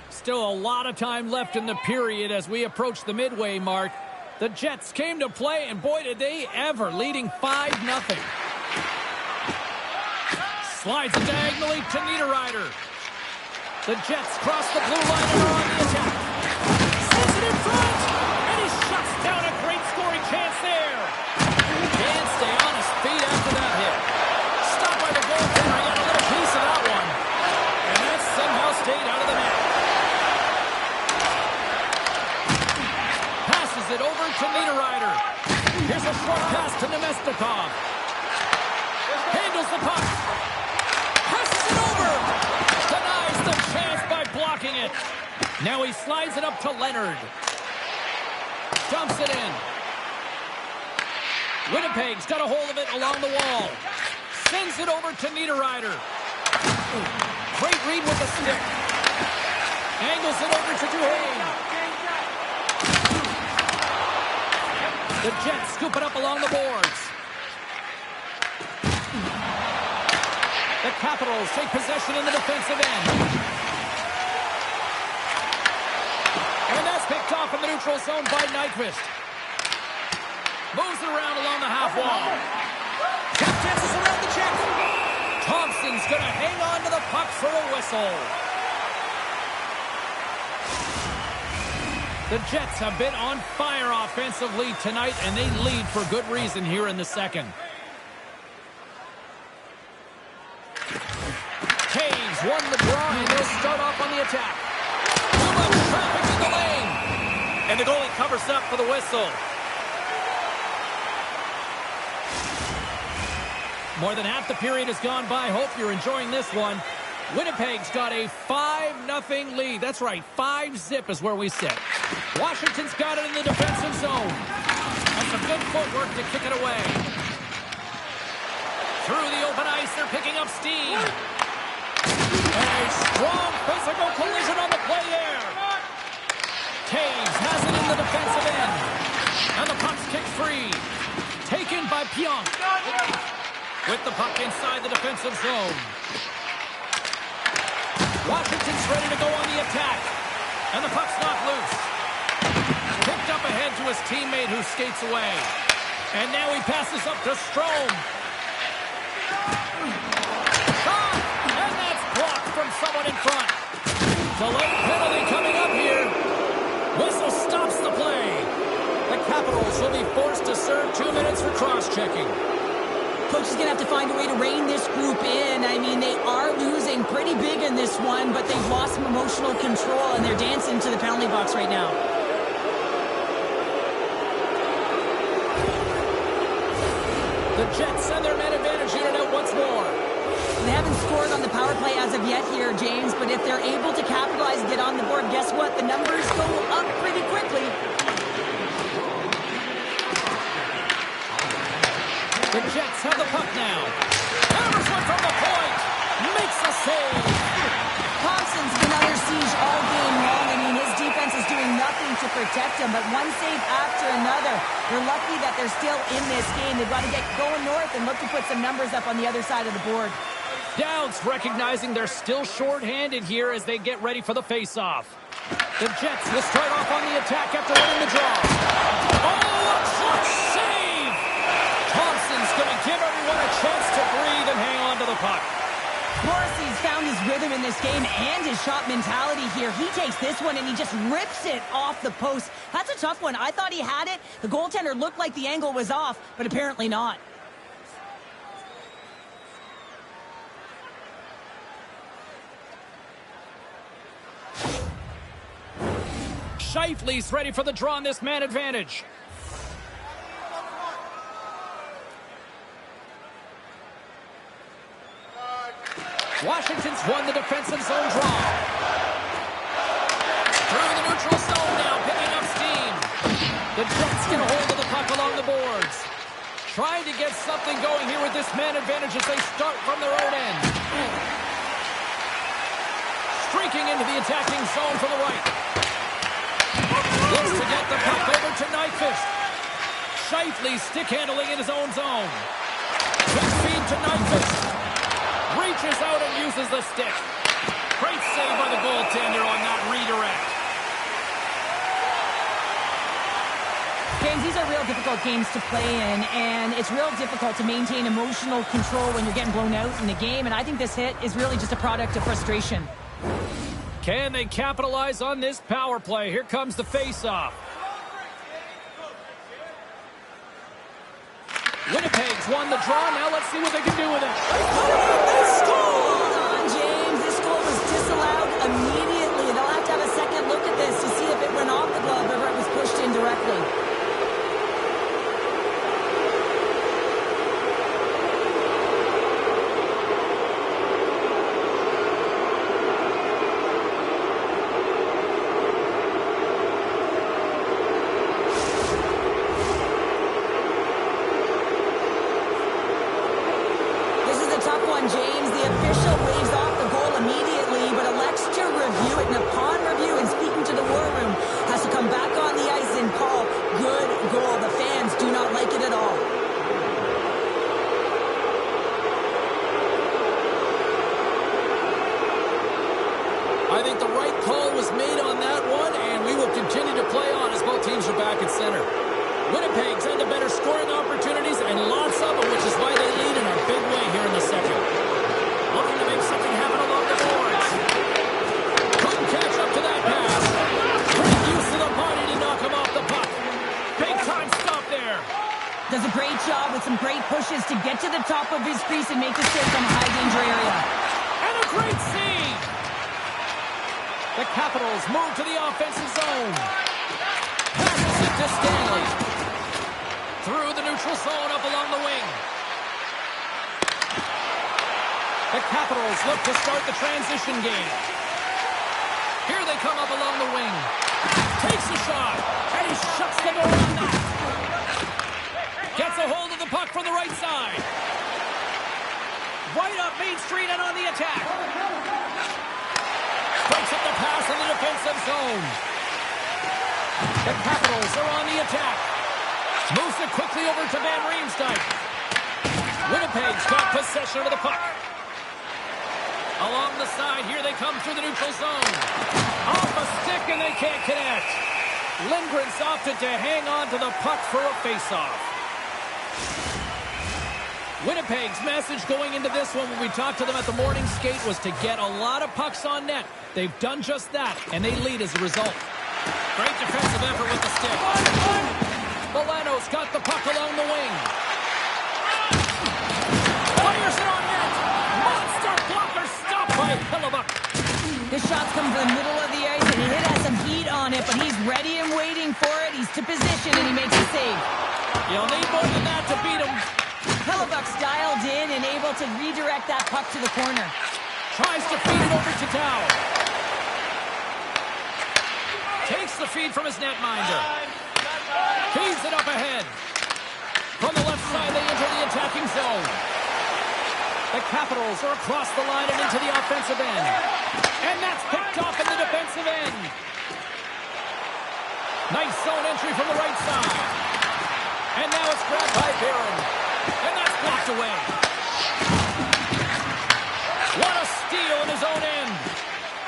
Still a lot of time left in the period as we approach the midway mark. The Jets came to play, and boy, did they ever, leading 5-0. Slides it diagonally to Niederreiter. The Jets cross the blue line and are on the attack. Sends it in front, and he shuts down a great scoring chance there. Can't stay on his feet after that hit. Stopped by the goaltender. He got a little piece of that one. And that somehow stayed out of the net. It over to Niederreiter. Here's a short pass to Nemestikov. Handles the puck. Passes it over. Denies the chance by blocking it. Now he slides it up to Leonard. Dumps it in. Winnipeg's got a hold of it along the wall. Sends it over to Niederreiter. Great read with the stick. Angles it over to Duhane. The Jets scoop it up along the boards. The Capitals take possession in the defensive end. And that's picked off in the neutral zone by Nyquist. Moves it around along the half wall. Tap dances around the check. Thompson's going to hang on to the puck for a whistle. The Jets have been on fire offensively tonight, and they lead for good reason here in the second. Taves won the draw, and they'll start off on the attack. Too much traffic in the lane. And the goalie covers up for the whistle. More than half the period has gone by. Hope you're enjoying this one. Winnipeg's got a 5-0 lead. That's right, 5-zip is where we sit. Washington's got it in the defensive zone. And some good footwork to kick it away. Through the open ice, they're picking up steam. And a strong physical collision on the play there. Taves has it in the defensive end. And the puck's kicked free. Taken by Pionk. With the puck inside the defensive zone. Washington's ready to go on the attack. And the puck's knocked loose. Picked up ahead to his teammate who skates away. And now he passes up to Strome. Shot! And that's blocked from someone in front. Delayed penalty coming up here. Whistle stops the play. The Capitals will be forced to serve 2 minutes for cross-checking. Coach is going to have to find a way to rein this group in. I mean, they are losing pretty big in this one, but they've lost some emotional control, and they're dancing to the penalty box right now. The Jets send their man advantage unit out once more. They haven't scored on the power play as of yet here, James, but if they're able to capitalize and get on the board, guess what? The numbers go up pretty quickly. The Jets have the puck now. Hammers one from the point. Makes the save. Thompson's been under siege all game long. I mean, his defense is doing nothing to protect him, but one save after another. They're lucky that they're still in this game. They've got to get going north and look to put some numbers up on the other side of the board. Downs recognizing they're still short-handed here as they get ready for the face-off. The Jets will start off on the attack after winning the draw. Oh, a clutch save! Thompson's going to give everyone a chance to breathe and hang on to the puck. Morrissey's found his rhythm in this game and his shot mentality here. He takes this one and he just rips it off the post. That's a tough one. I thought he had it. The goaltender looked like the angle was off, but apparently not. Scheifele's ready for the draw on this man advantage. Washington's won the defensive zone draw. Through the neutral zone now, picking up steam. The Jets get a hold of the puck along the boards. Trying to get something going here with this man advantage as they start from their own end. Streaking into the attacking zone from the right. Looks to get the puck over to Nyquist. Scheifele stick handling in his own zone. Quick feed to Nyquist. Reaches out and uses the stick. Great save by the goaltender on that redirect. James, these are real difficult games to play in, and it's real difficult to maintain emotional control when you're getting blown out in the game, and I think this hit is really just a product of frustration. Can they capitalize on this power play? Here comes the face-off. Winnipeg's won the draw. Now let's see what they can do with it. Hold on, James. This goal was disallowed immediately. They'll have to have a second look at this to see if it went off the glove or it was pushed in directly. James. Winnipeg's had the better scoring opportunities and lots of them, which is why they lead in a big way here in the second. Looking to make something happen along the boards. Couldn't catch up to that pass. Great use of the body to knock him off the puck. Big time stop there. Does a great job with some great pushes to get to the top of his crease and make the save from a high danger area. And a great save. The Capitals move to the offensive zone. Passes it to Stanley. Through the neutral zone up along the wing. The Capitals look to start the transition game. Here they come up along the wing. Takes a shot, and he shuts the door on that. Gets a hold of the puck from the right side. Right up Main Street and on the attack. Breaks up the pass in the defensive zone. The Capitals are on the attack. Moves it quickly over to Van Riemsdyk. Winnipeg's got possession of the puck. Along the side, here they come through the neutral zone. Off a stick, and they can't connect. Lindgren's opted to hang on to the puck for a faceoff. Winnipeg's message going into this one when we talked to them at the morning skate was to get a lot of pucks on net. They've done just that, and they lead as a result. Great defensive effort with the stick. Milano's got the puck along the wing. Fires it on net. Monster blocker stopped by Hellebuyck. His shots come from the middle of the ice, and he has some heat on it, but he's ready and waiting for it. He's to position, and he makes a save. You'll need more than that to beat him. Hellebuyck's dialed in and able to redirect that puck to the corner. Tries to feed it over to Dow. Takes the feed from his netminder. Feeds it up ahead. From the left side, they enter the attacking zone. The Capitals are across the line and into the offensive end. And that's picked off in the defensive end. Nice zone entry from the right side. And now it's grabbed by Barron. And that's blocked away. What a steal in his own end.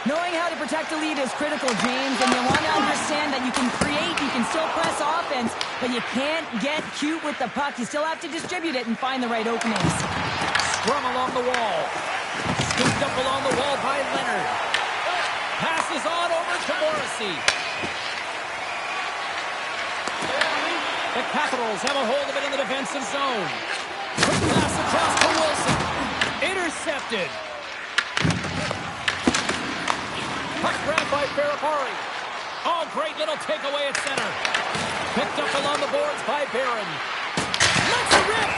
Knowing how to protect a lead is critical, James, and you want to understand that you can create, you can still press offense, but you can't get cute with the puck. You still have to distribute it and find the right openings. Scrum along the wall. Scooped up along the wall by Leonard. Passes on over to Morrissey. The Capitals have a hold of it in the defensive zone. Quick pass across to Wilson. Intercepted. Puck grabbed by Ferrapari. Oh, great little takeaway at center. Picked up along the boards by Barron. Let's rip.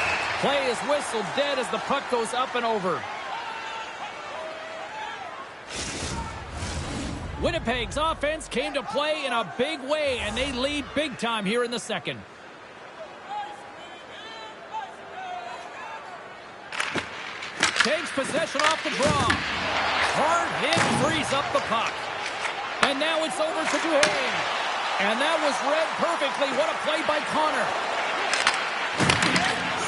Play is whistled dead as the puck goes up and over. Winnipeg's offense came to play in a big way, and they lead big time here in the second. Takes possession off the draw. Hard hit frees up the puck. And now it's over to Duhaime. And that was read perfectly. What a play by Connor.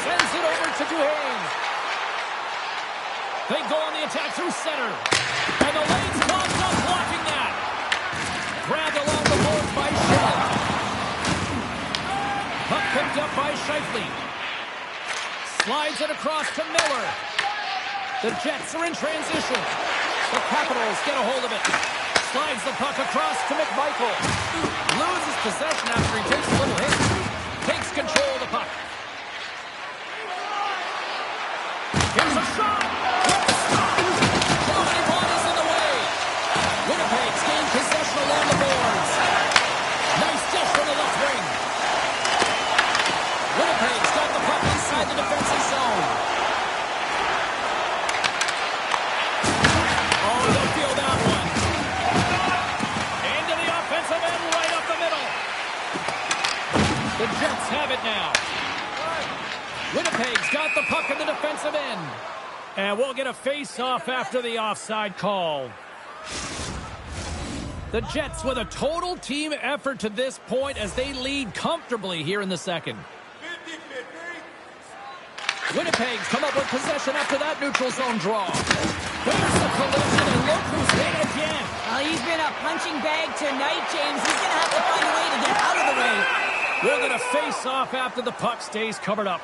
Sends it over to Duhaime. They go on the attack through center. And the lane's clogged up blocking that. Grabbed along the boards by Schell. Puck picked up by Scheifele. Slides it across to Miller. The Jets are in transition. The Capitals get a hold of it. Slides the puck across to McMichael. Loses possession after he takes a little hit. Takes control of the puck. Here's a shot. Tony Vaughn is in the way. Winnipeg's gained possession along the boards. Nice dish from the left wing. Winnipeg's got the puck inside the defensive zone. The Jets have it now. Winnipeg's got the puck in the defensive end. And we'll get a face-off after the offside call. The Jets with a total team effort to this point as they lead comfortably here in the second. Winnipeg's come up with possession after that neutral zone draw. There's the collision, and look who's hit again. Well, he's been a punching bag tonight, James. He's going to have to find a way to get out of the way. We're going to face off after the puck stays covered up.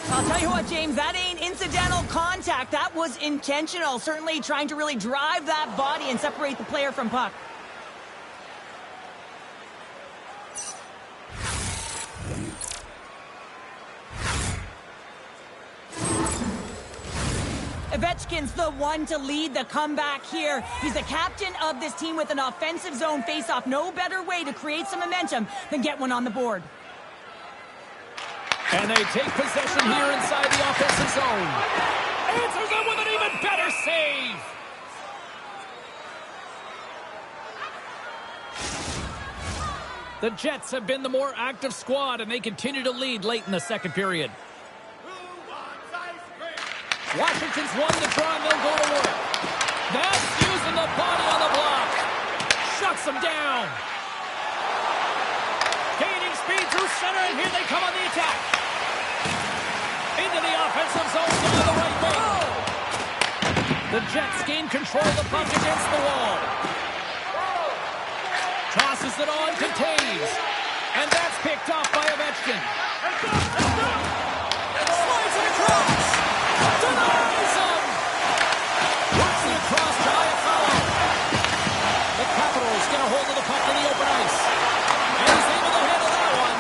I'll tell you what, James, that ain't incidental contact. That was intentional. Certainly trying to really drive that body and separate the player from puck. Ovechkin's the one to lead the comeback here. He's the captain of this team with an offensive zone faceoff. No better way to create some momentum than get one on the board. And they take possession here inside the offensive zone. Answers it with an even better save. The Jets have been the more active squad, and they continue to lead late in the second period. Washington's won the draw, and they'll go to work. That's using the body on the block. Shuts them down. Gaining speed through center, and here they come on the attack. Into the offensive zone down the right wing. The Jets gain control of the puck against the wall. Tosses it on to Taves. And that's picked off by Ovechkin. Slides it across. Denies him. Works it across to Iafallo. The Capitals get a hold of the puck in the open ice. And he's able to handle that one.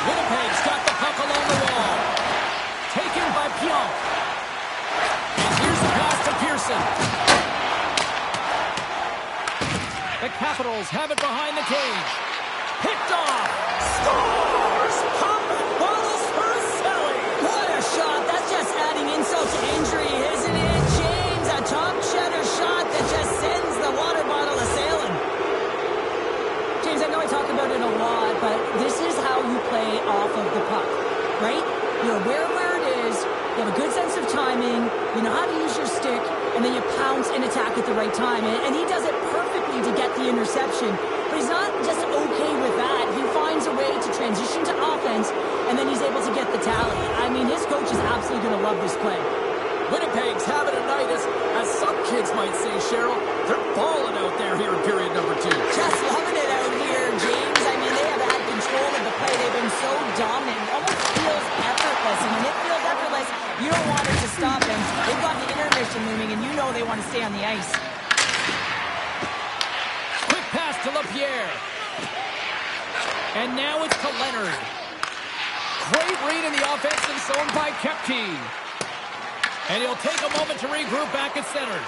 Winnipeg's got the puck along the wall. Taken by Pionk. And here's the pass to Pearson. The Capitals have it behind the cage. Picked off. Scores! Combat bottles for Selly. What a shot. That's just adding insult to injury, isn't it, James? A top cheddar shot that just sends the water bottle a-sailing. James, I know I talk about it a lot, but this is how you play off of the puck, right? You're aware of where it is, you have a good sense of timing, you know how to use your stick, and then you pounce and attack at the right time. And he does it perfectly to get the interception. But he's not just okay with that. He finds a way to transition to offense, and then he's able to get the tally. I mean, his coach is absolutely going to love this play. Winnipeg's having a night, as some kids might say, Cheryl. They're balling out there here in period number 2. Just loving it out here, James. I mean, they have had control of the play. They've been so dominant. It almost feels effortless. And when it feels effortless, you don't want it to stop them. They've got the intermission looming, and you know they want to stay on the ice. Quick pass to LaPierre. And now it's to Leonard. Great read in the offensive zone by Koepke. And he'll take a moment to regroup back at center.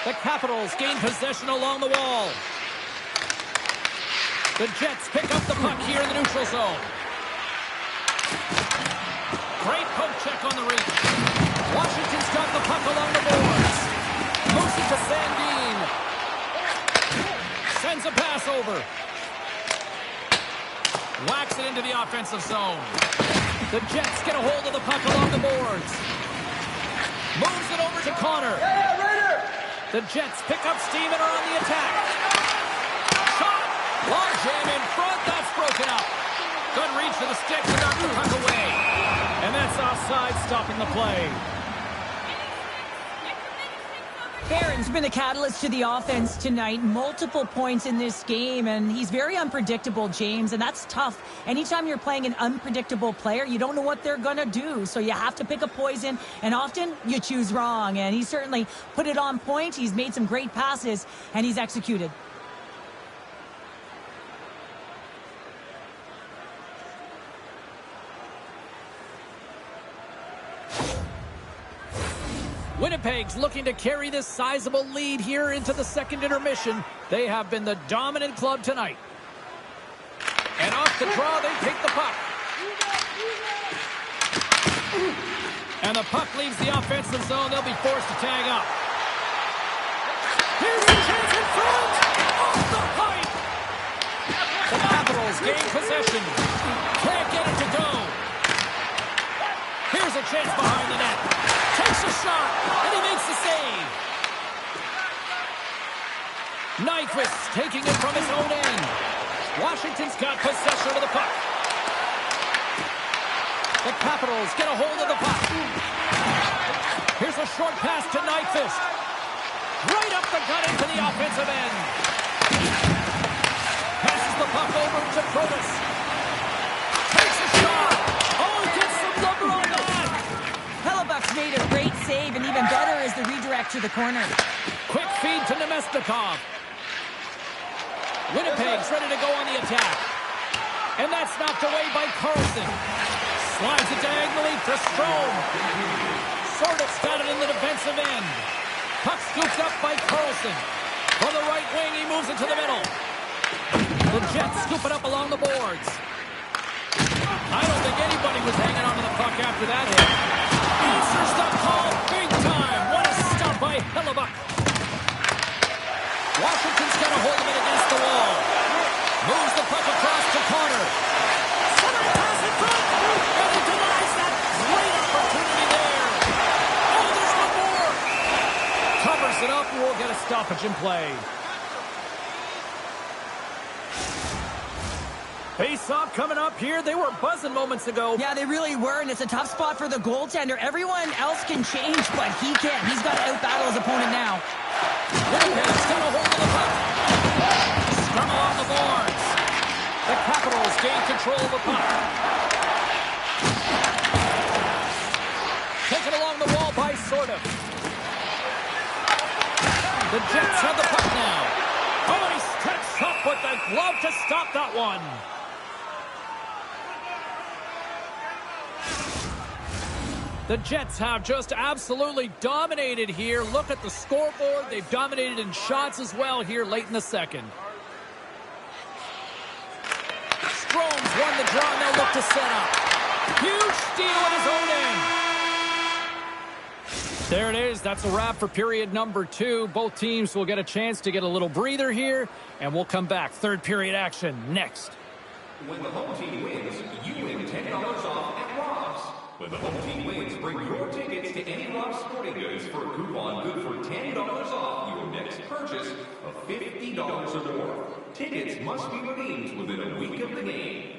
The Capitals gain possession along the wall. The Jets pick up the puck here in the neutral zone. Great poke check on the reach. Washington's got the puck along the boards. Moves it to Sandin. Sends a pass over. Whacks it into the offensive zone. The Jets get a hold of the puck along the boards. Moves it over to Connor. The Jets pick up steam and are on the attack. Shot. Long jam in front. That's broken up. Good reach for the stick to knock the puck away. And that's offside, stopping the play. Barron's been the catalyst to the offense tonight. Multiple points in this game, and he's very unpredictable, James, and that's tough. Anytime you're playing an unpredictable player, you don't know what they're going to do, so you have to pick a poison, and often you choose wrong, and he certainly put it on point. He's made some great passes, and he's executed. Winnipeg's looking to carry this sizable lead here into the second intermission. They have been the dominant club tonight. And off the draw, they take the puck. And the puck leaves the offensive zone. They'll be forced to tag up. Here's the chance in front! Off the pipe! The Capitals gain possession. Can't get it to go. Here's a chance behind the net. Takes a shot, and he makes the save. Nyquist taking it from his own end. Washington's got possession of the puck. The Capitals get a hold of the puck. Here's a short pass to Nyquist. Right up the gut into the offensive end. to Protas. Takes a shot. Oh, he gets some lumber on that. Hellebuck's made a great save, and even better is the redirect to the corner. Quick feed to Nemesnikov. Winnipeg's ready to go on the attack. And that's knocked away by Carlson. Slides it diagonally to Strome. Sorda's got it in the defensive end. Puck scooped up by Carlson. From the right wing, he moves it to the middle. The Jets scoop it up along the boards. I don't think anybody was hanging on to the puck after that hit. Answers the call big time. What a stop by Hellebuck. Washington's got a hold of it against the wall. Moves the puck across to Connor. Somebody pass in front. And he denies that. Great opportunity there. Oh, there's one more. Covers it up, and we'll get a stoppage in play. Face-off coming up here. They were buzzing moments ago. Yeah, they really were, and it's a tough spot for the goaltender. Everyone else can change, but he can't. He's got to out-battle his opponent now. Winnipeg's got a hold of the puck. Scrum along the boards. The Capitals gain control of the puck. Taken along the wall by Sorda. The Jets have the puck now. Oh, he steps up with the glove to stop that one. The Jets have just absolutely dominated here. Look at the scoreboard. They've dominated in shots as well here late in the second. Strome's won the draw, and they'll look to set up. Huge steal at his own end. There it is. That's a wrap for period number 2. Both teams will get a chance to get a little breather here, and we'll come back. Third period action next. When the home team wins, you win $10 off at Rob's. When the home team wins, bring your tickets to any Rob's Sporting Goods for a coupon good for $10 off your next purchase of $50 or more. Tickets must be redeemed within a week of the game.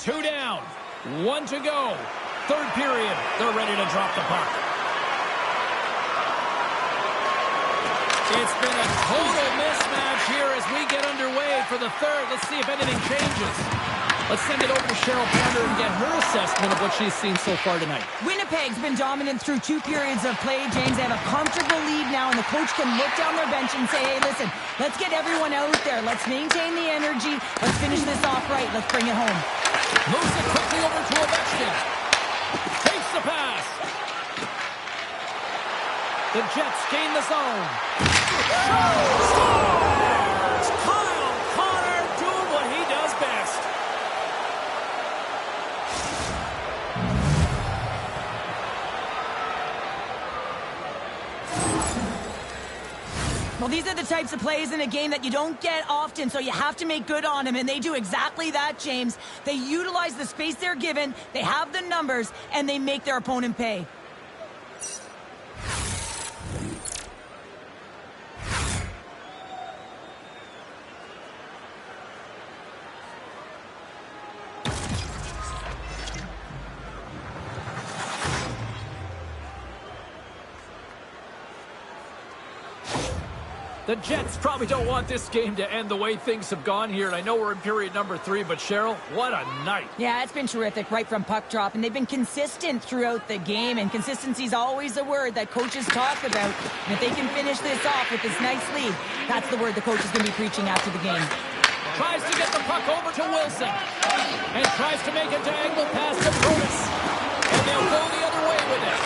Two down, one to go. Third period, they're ready to drop the puck. It's been a total mismatch here as we get underway for the third. Let's see if anything changes. Let's send it over to Cheryl Ponder and get her assessment of what she's seen so far tonight. Winnipeg's been dominant through 2 periods of play, James. They have a comfortable lead now, and the coach can look down their bench and say, hey, listen, let's get everyone out there. Let's maintain the energy. Let's finish this off right. Let's bring it home. Moves it quickly over to Ovechkin. Takes the pass. The Jets gain the zone. Scores! Kyle Connor doing what he does best. Well, these are the types of plays in a game that you don't get often, so you have to make good on them, and they do exactly that, James. They utilize the space they're given, they have the numbers, and they make their opponent pay. The Jets probably don't want this game to end the way things have gone here. And I know we're in period number 3, but Cheryl, what a night. Yeah, it's been terrific right from puck drop, and they've been consistent throughout the game, and consistency is always a word that coaches talk about. And if they can finish this off with this nice lead, that's the word the coach is going to be preaching after the game. Tries to get the puck over to Wilson, and tries to make a diagonal pass to Protas. And they'll go the other way with it.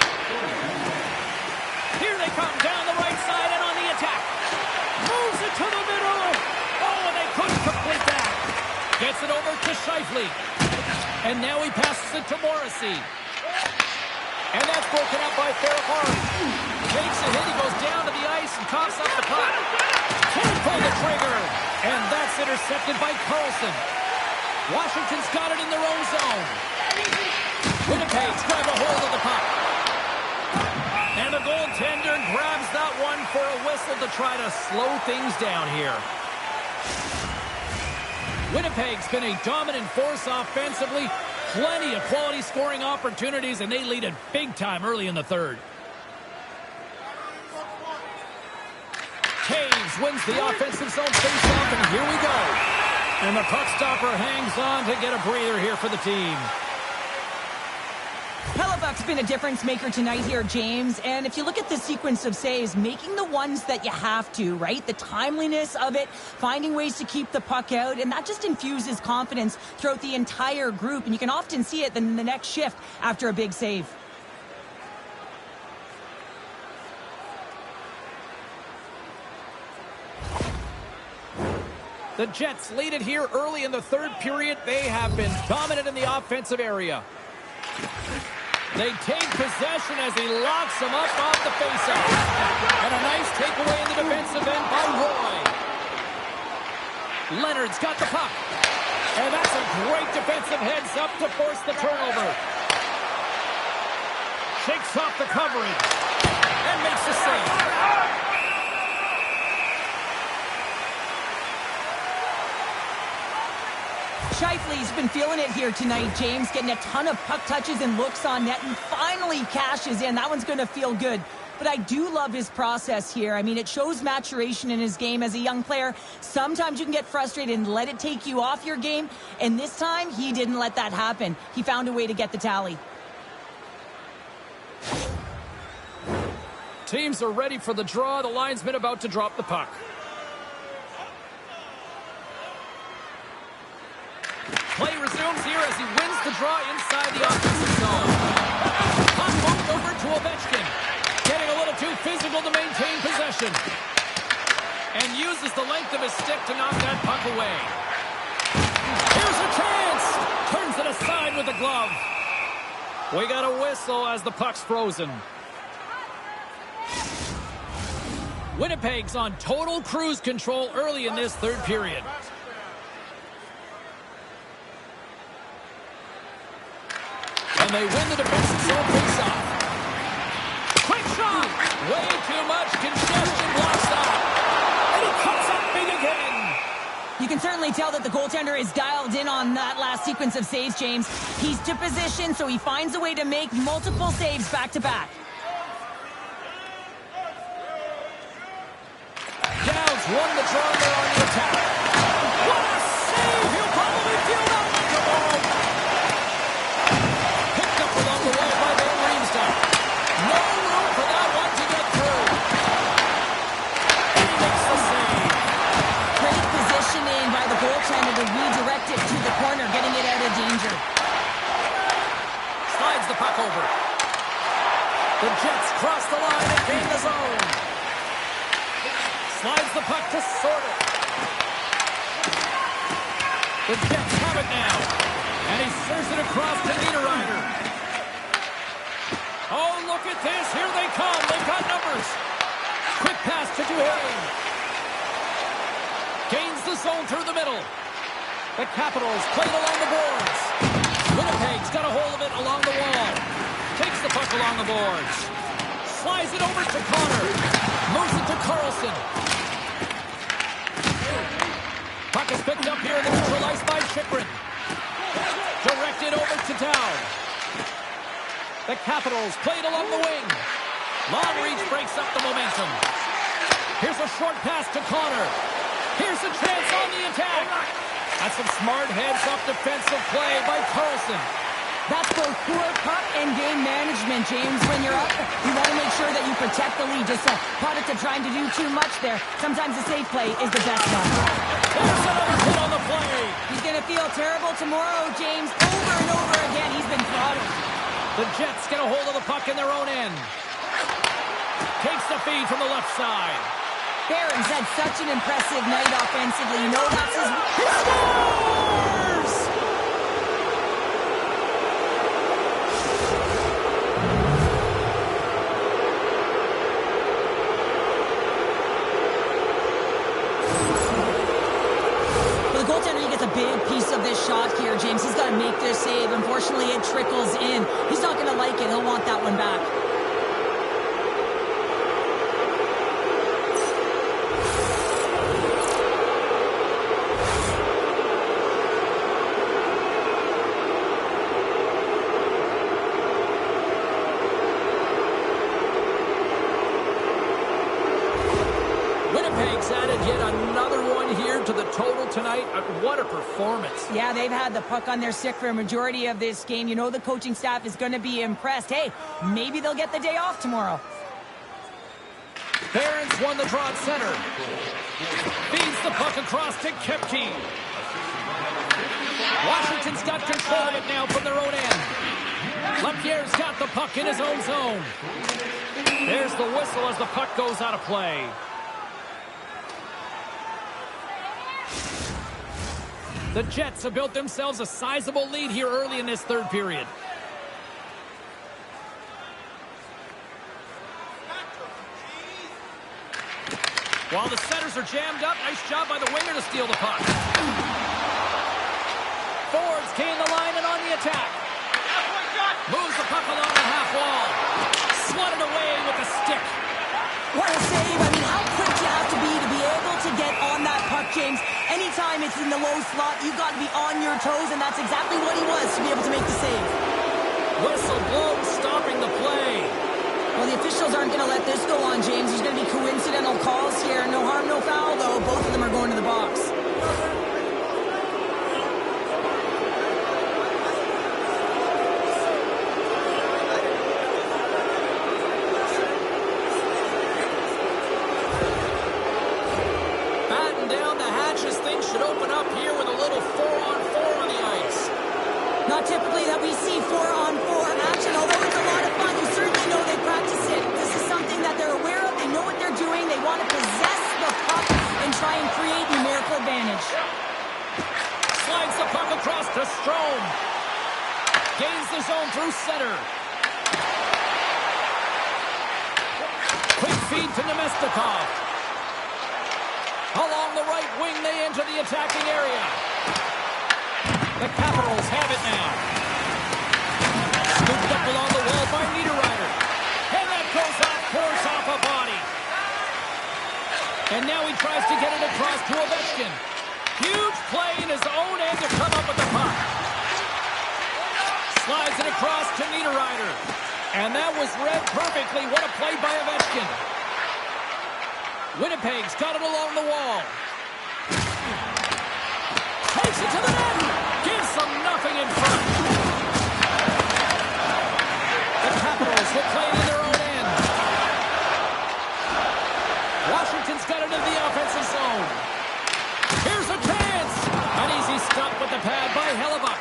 Here they come down the right side and on the attack. Moves it to the middle. Oh, and they couldn't complete that. Gets it over to Scheifele. And now he passes it to Morrissey. And that's broken up by Ferrapari. Takes a hit. He goes down to the ice and coughs up the puck. Can't pull the trigger. intercepted by Carlson. Washington's got it in their own zone. Winnipeg's grab a hold of the puck. And the goaltender grabs that one for a whistle to try to slow things down here. Winnipeg's been a dominant force offensively. Plenty of quality scoring opportunities, and they lead it big time early in the third. Taves wins the offensive zone faceoff, and here we go. And the puck stopper hangs on to get a breather here for the team. Hellebuck's been a difference maker tonight here, James. And if you look at the sequence of saves, making the ones that you have to, right? The timeliness of it, finding ways to keep the puck out, and that just infuses confidence throughout the entire group. And you can often see it in the next shift after a big save. The Jets lead it here early in the third period. They have been dominant in the offensive area. They take possession as he locks them up off the faceoff. And a nice takeaway in the defensive end by Roy. Leonard's got the puck. And that's a great defensive heads-up to force the turnover. Shakes off the coverage. And makes the save. Scheifele's been feeling it here tonight, James, getting a ton of puck touches and looks on net, and finally cashes in. That one's going to feel good. But I do love his process here. I mean, it shows maturation in his game as a young player. Sometimes you can get frustrated and let it take you off your game, and this time he didn't let that happen. He found a way to get the tally. Teams are ready for the draw. The linesman about to drop the puck. Play resumes here as he wins the draw inside the offensive zone. Puck moved over to Ovechkin. Getting a little too physical to maintain possession. And uses the length of his stick to knock that puck away. Here's a chance. Turns it aside with the glove. We got a whistle as the puck's frozen. Winnipeg's on total cruise control early in this third period. And they win the defensive zone faceoff. Quick shot! Way too much congestion blocks that. And he cuts up big again. You can certainly tell that the goaltender is dialed in on that last sequence of saves, James. He's to position, so he finds a way to make multiple saves back-to-back. Downs won the draw there on the attack. What a save! He'll probably feel that one tomorrow. Picked up along the wall by Van Riemsdyk. No room for that one to get through. And he makes the save. Great positioning by the goaltender to redirect it to the corner, getting it out of danger. Slides the puck over. The Jets cross the line and gain the zone. Slides the puck to Sorter. The Jets have it now. And he serves it across to Niederreiter. Oh, look at this. Here they come. They've got numbers. Quick pass to Duhaime. Gains the zone through the middle. The Capitals play it along the boards. Winnipeg's got a hold of it along the wall. Takes the puck along the boards. Slides it over to Connor. Moves it to Carlson. Puck is picked up here in the neutral ice by Chychrun. Directed over to Dow. The Capitals played along the wing. Long reach breaks up the momentum. Here's a short pass to Connor. Here's a chance on the attack. That's some smart heads-up defensive play by Carlson. That's both poor puck and game management, James. When you're up, you want to make sure that you protect the lead. Just a product of trying to do too much there. Sometimes the safe play is the best one. There's another hit on the play. He's going to feel terrible tomorrow, James. Over and over again, he's been throttled. The Jets get a hold of the puck in their own end. Takes the feed from the left side. Barron's had such an impressive night offensively. You know that's his... He scores! piece of this shot here, James. He's got to make this save. Unfortunately, it trickles in. He's not going to like it. He'll want that one back. Winnipeg's added yet another one here to the total tonight. What a performance. Yeah, they've had the puck on their stick for a majority of this game. You know the coaching staff is going to be impressed. Hey, maybe they'll get the day off tomorrow. Barons won the draw at center. Feeds the puck across to Kepke. Washington's got control of it now from their own end. Lapierre's got the puck in his own zone. There's the whistle as the puck goes out of play. The Jets have built themselves a sizable lead here early in this third period. While the centers are jammed up, nice job by the winger to steal the puck. Forwards gain the line and on the attack. Moves the puck along the half wall. Swatted away with a stick. What a save. I mean, how quick you have to be able to get on that puck, James. Anytime it's in the low slot, you've got to be on your toes, and that's exactly what he was to be able to make the save. Whistle blown, stopping the play. Well, the officials aren't going to let this go on, James. There's going to be coincidental calls here. No harm, no foul, though. Both of them are going to the box. Should open up here with a little 4-on-4 on the ice. Not typically that we see 4-on-4 action, although it's a lot of fun. You certainly know they practice it. This is something that they're aware of. They know what they're doing. They want to possess the puck and try and create numerical advantage. Slides the puck across to Strome. Gains the zone through center. Quick feed to Nemestikov. Along the right wing, they enter the attacking area. The Capitals have it now. Scooped up along the wall by Niederreiter. And that goes off, force off a body. And now he tries to get it across to Ovechkin. Huge play in his own end to come up with the puck. Slides it across to Niederreiter. And that was read perfectly. What a play by Ovechkin. Winnipeg's got it along the wall. Takes it to the net. Gives them nothing in front. The Capitals will play it in their own end. Washington's got it in the offensive zone. Here's a chance. An easy stop with the pad by Hellebuck.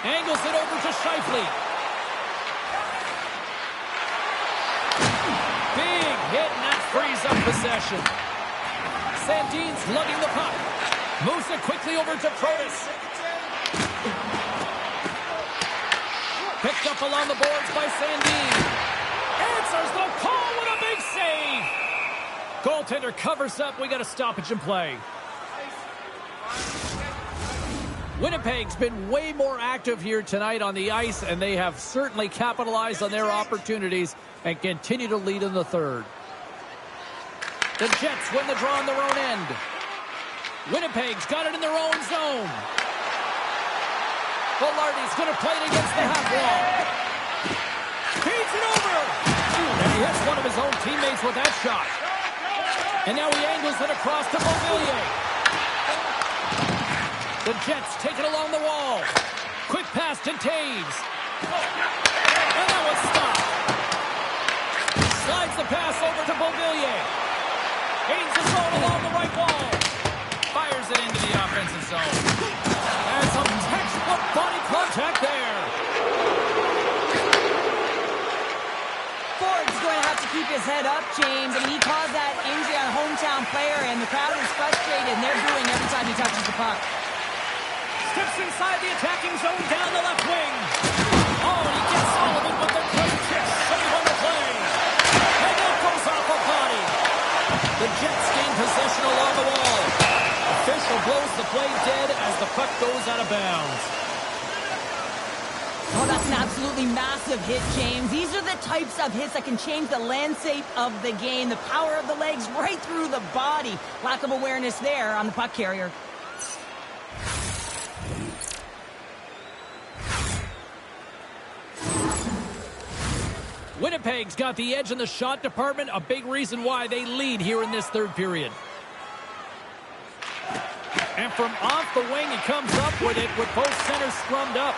Angles it over to Scheifele. Big hit, and that frees up possession. Sandin's lugging the puck. Moves it quickly over to Protas. Picked up along the boards by Sandin. Answers the call with a big save. Goaltender covers up. We got a stoppage in play. Winnipeg's been way more active here tonight on the ice, and they have certainly capitalized on their opportunities and continue to lead in the third. The Jets win the draw on their own end. Winnipeg's got it in their own zone. Velarde's going to play it against the half wall. Feeds it over. And he hits one of his own teammates with that shot. And now he angles it across to Beauvillier. The Jets take it along the wall. Quick pass to Taves. And that was stopped. Slides the pass over to Beauvillier. Gains the zone along the right wall. Fires it into the offensive zone. And some textbook body contact there. Ford's going to have to keep his head up, James. I mean, he caused that injury on a hometown player, and the crowd is frustrated, and they're booing every time he touches the puck. Steps inside the attacking zone down the left wing. Oh, and he gets Sullivan with the great kick. Save on the play. And that goes off a body. The Jets gain possession along the wall. Official blows the play dead as the puck goes out of bounds. Oh, that's an absolutely massive hit, James. These are the types of hits that can change the landscape of the game. The power of the legs right through the body. Lack of awareness there on the puck carrier. Winnipeg's got the edge in the shot department, a big reason why they lead here in this third period. And from off the wing, he comes up with it with both centers scrummed up.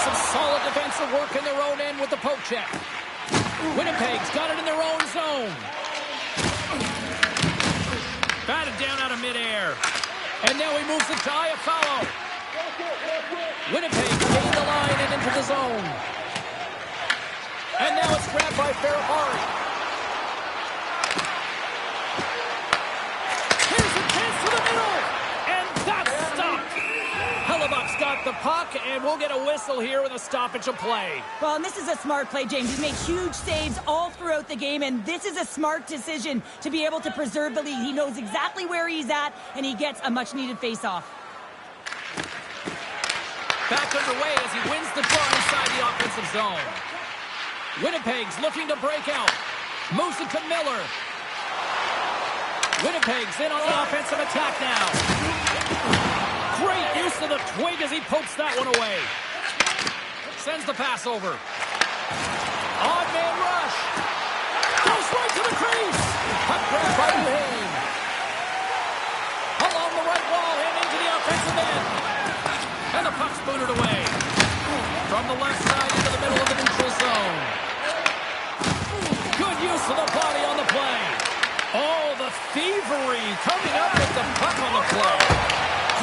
Some solid defensive work in their own end with the poke check. Winnipeg's got it in their own zone. Batted down out of midair. And now he moves it to Iafallo. Winnipeg gained the line and into the zone. And now it's grabbed by Ferrari. Here's a chance to the middle. And that's stopped. Hellebuck's got the puck, and we'll get a whistle here with a stoppage of play. Well, and this is a smart play, James. He's made huge saves all throughout the game, and this is a smart decision to be able to preserve the lead. He knows exactly where he's at, and he gets a much-needed face-off. Back underway as he wins the draw inside the offensive zone. Winnipeg's looking to break out. Moves it to Miller. Winnipeg's in on the offensive attack now. Great use of the twig as he pokes that one away. Sends the pass over. Odd man rush. Goes right to the crease. Puck grab by Duhane. Along the right wall and into the offensive end. And the puck's booted away. From the left side into the middle of the neutral zone. Good use of the body on the play. Oh, the thievery coming up with the puck on the play.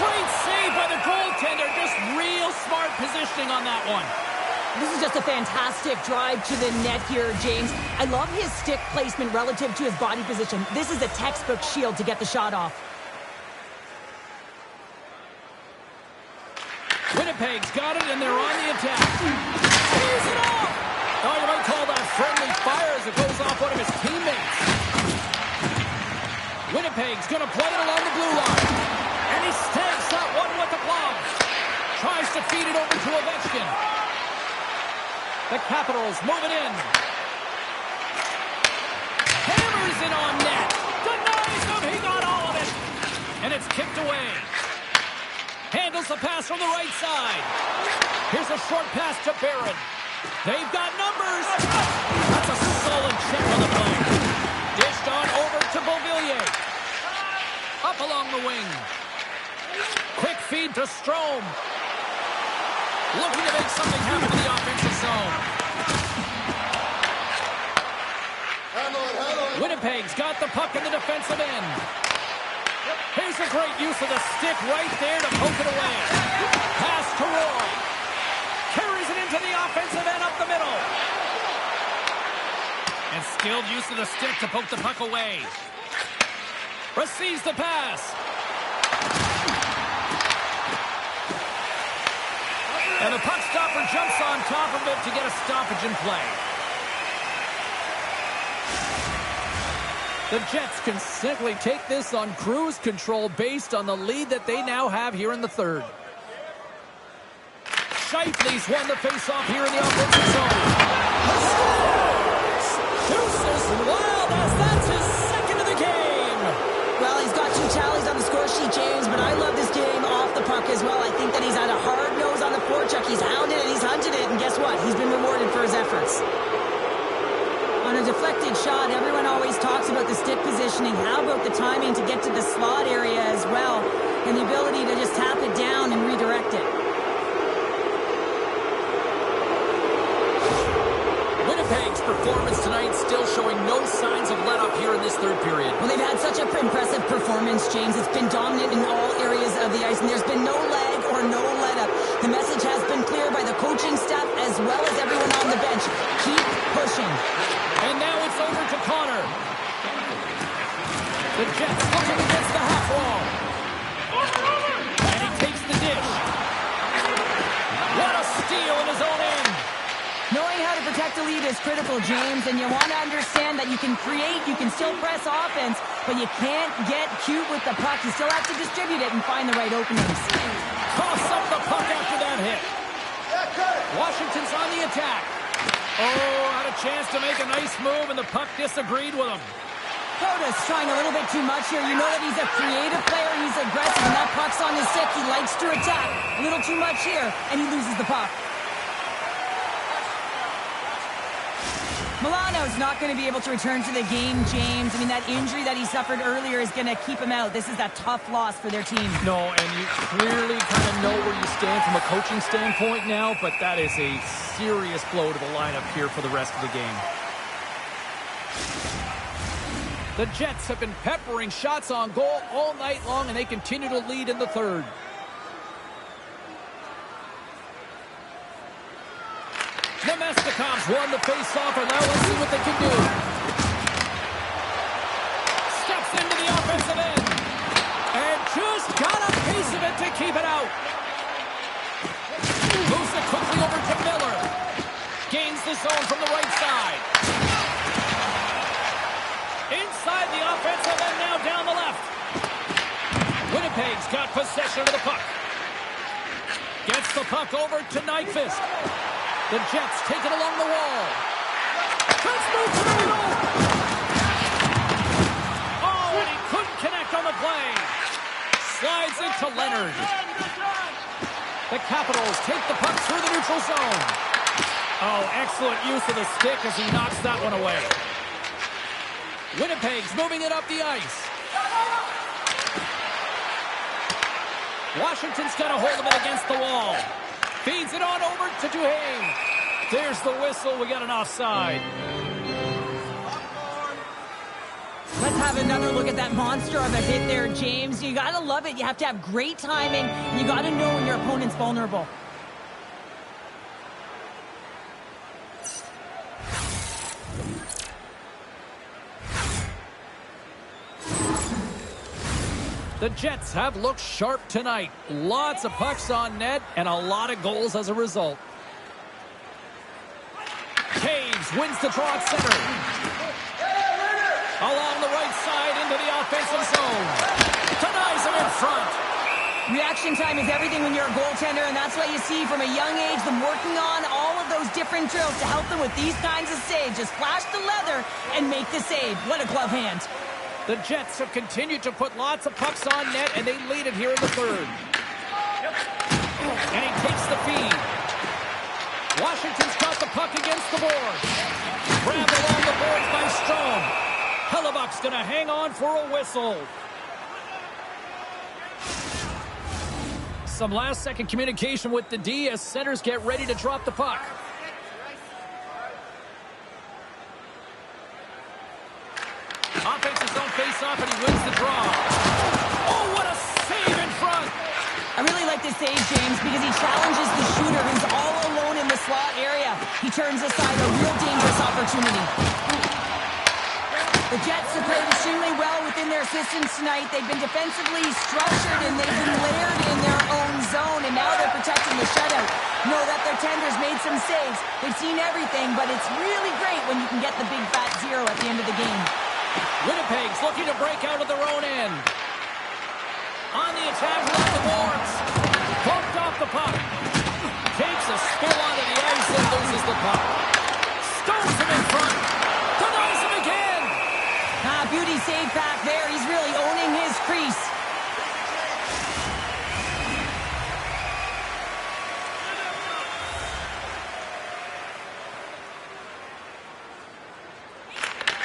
Great save by the goaltender. Just real smart positioning on that one. This is just a fantastic drive to the net here, James. I love his stick placement relative to his body position. This is a textbook shield to get the shot off. Winnipeg's got it, and they're on the attack. Here's it off! Oh, you might call that friendly fire as it goes off one of his teammates. Winnipeg's going to play it along the blue line. And he stabs that one with the glove. Tries to feed it over to Ovechkin. The Capitals move it in. Hammers it on net. Denies him. He got all of it. And it's kicked away. Handles the pass from the right side. Here's a short pass to Barron. They've got numbers. That's a solid check on the play. Dished on over to Beauvillier. Up along the wing. Quick feed to Strome. Looking to make something happen in the offensive zone. Winnipeg's got the puck in the defensive end. Here's a great use of the stick right there to poke it away. Pass to Roy. Carries it into the offensive end up the middle. And skilled use of the stick to poke the puck away. Receives the pass. And the puck stopper jumps on top of it to get a stoppage in play. The Jets can simply take this on cruise control based on the lead that they now have here in the third. Scheifele's won the faceoff here in the offensive zone. Deuces Wild as that's his second of the game. Well, he's got 2 tallies on the score sheet, James, but I love this game off the puck as well. I think that he's had a hard nose on the forecheck. He's hounded it, he's hunted it, and guess what? He's been rewarded for his efforts. On a deflected shot, everyone always talks about the stick positioning. How about the timing to get to the slot area as well, and the ability to just tap it down and redirect it. Winnipeg's performance tonight still showing no signs of let-up here in this third period. Well, they've had such an impressive performance, James. It's been dominant in all areas of the ice, and there's been no lag or no let-up. The message has been clear by the coaching staff as well as everyone on the bench. Keep pushing. And now it's over to Connor. The Jets looking against the half wall. And he takes the dish. What a steal in his own end. Knowing how to to protect a lead is critical, James, and you want to understand that you can create, you can still press offense, but you can't get cute with the puck. You still have to distribute it and find the right openings. Toss up the puck after that hit. Washington's on the attack. Oh, had a chance to make a nice move, and the puck disagreed with him. Coda's trying a little bit too much here. You know that he's a creative player. He's aggressive, and that puck's on his stick. He likes to attack. A little too much here, and he loses the puck. Milano's not going to be able to return to the game, James. I mean, that injury that he suffered earlier is going to keep him out. This is a tough loss for their team. No, and you clearly kind of know where you stand from a coaching standpoint now, but that is a serious blow to the lineup here for the rest of the game. The Jets have been peppering shots on goal all night long, and they continue to lead in the third. The Mesticoms won the face-off, and now let's see what they can do. Steps into the offensive end, and just got a piece of it to keep it out. Moves it quickly over to Miller. Gains the zone from the right side. Inside the offensive end, now down the left. Winnipeg's got possession of the puck. Gets the puck over to Nyquist. The Jets take it along the wall. Let's move to the middle. Oh, and he couldn't connect on the play. Slides it to Leonard. The Capitals take the puck through the neutral zone. Oh, excellent use of the stick as he knocks that one away. Winnipeg's moving it up the ice. Washington's got a hold of it against the wall. Feeds it on over to Duhaime. There's the whistle. We got an offside. Let's have another look at that monster of a hit there, James. You got to love it. You have to have great timing. You got to know when your opponent's vulnerable. The Jets have looked sharp tonight. Lots of pucks on net and a lot of goals as a result. Taves wins the draw at center. Along the right side into the offensive zone. Denies him in front. Reaction time is everything when you're a goaltender, and that's what you see from a young age, them working on all of those different drills to help them with these kinds of saves. Just flash the leather and make the save. What a glove hand. The Jets have continued to put lots of pucks on net, and they lead it here in the third. And he takes the feed. Washington's got the puck against the boards. Grabbed along the boards by Strome. Hellebuck's going to hang on for a whistle. Some last-second communication with the D as centers get ready to drop the puck. Offense's own face-off, and he wins the draw. Oh, what a save in front! I really like this save, James, because he challenges the shooter who's all alone in the slot area. He turns aside a real dangerous opportunity. The Jets have played extremely well within their systems tonight. They've been defensively structured, and they've been layered in their own zone, and now they're protecting the shutout. Know that their tenders made some saves. They've seen everything, but it's really great when you can get the big fat zero at the end of the game. Winnipeg's looking to break out of their own end. On the attack along the boards. Bumped off the puck. Takes a spill onto the ice and loses the puck. Stones him in front. Denies him again. Beauty save back there. He's really owning his crease.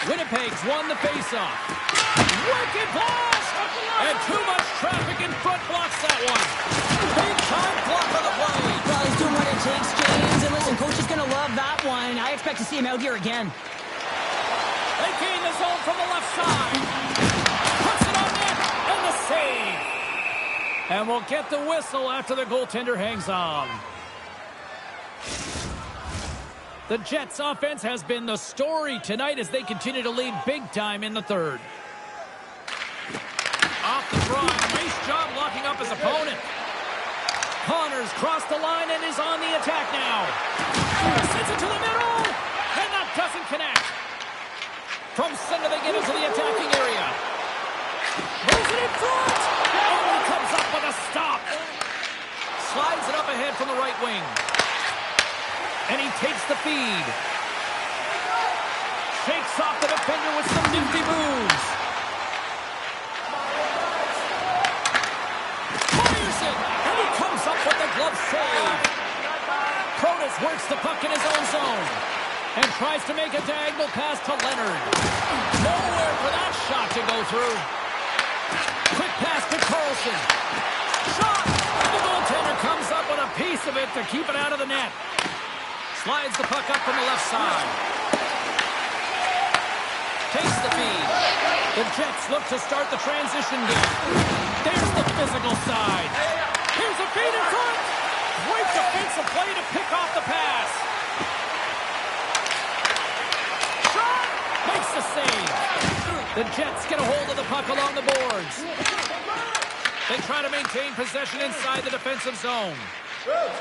Winnipeg's won the faceoff. Wicked blast! And too much traffic in front blocks that one. Big time block on the play. Well, he's doing what it takes, James. And listen, coach is going to love that one. I expect to see him out here again. They gain the zone from the left side. Puts it on net, and the save. And we'll get the whistle after the goaltender hangs on. The Jets' offense has been the story tonight as they continue to lead big time in the third. Off the draw, nice job locking up his opponent. Connors crossed the line and is on the attack now. Sends it to the middle, and that doesn't connect. From center, they get into the attacking area. Moves it in front. Oh, he comes up with a stop. Slides it up ahead from the right wing. And he takes the feed. Shakes off the defender with some nifty moves. Fires it, and he comes up with the glove save. Protas works the puck in his own zone and tries to make a diagonal pass to Leonard. Nowhere for that shot to go through. Quick pass to Carlson. Shot! The goaltender comes up with a piece of it to keep it out of the net. Slides the puck up from the left side. Takes the feed. The Jets look to start the transition game. There's the physical side. Here's a feed in front. Great defensive play to pick off the pass. Shot! Makes the save. The Jets get a hold of the puck along the boards. They try to maintain possession inside the defensive zone. There's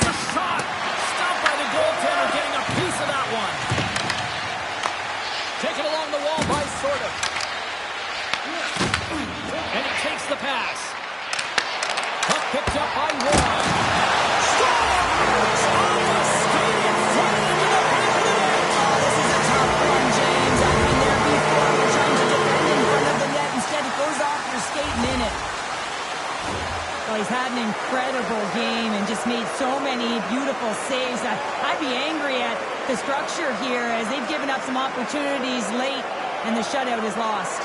a shot. Stopped by the goaltender, getting a piece of that one. Taken along the wall by Sorda. And he takes the pass. Puck picked up by Roy. Scores! On the skate in front into the back of the net. Oh, this is a tough one, James. I've been there before. We're trying to defend in front of the net. Instead, it goes off your skating in it. Well, he's had an incredible game and just made so many beautiful saves. I'd be angry at the structure here as they've given up some opportunities late and the shutout is lost.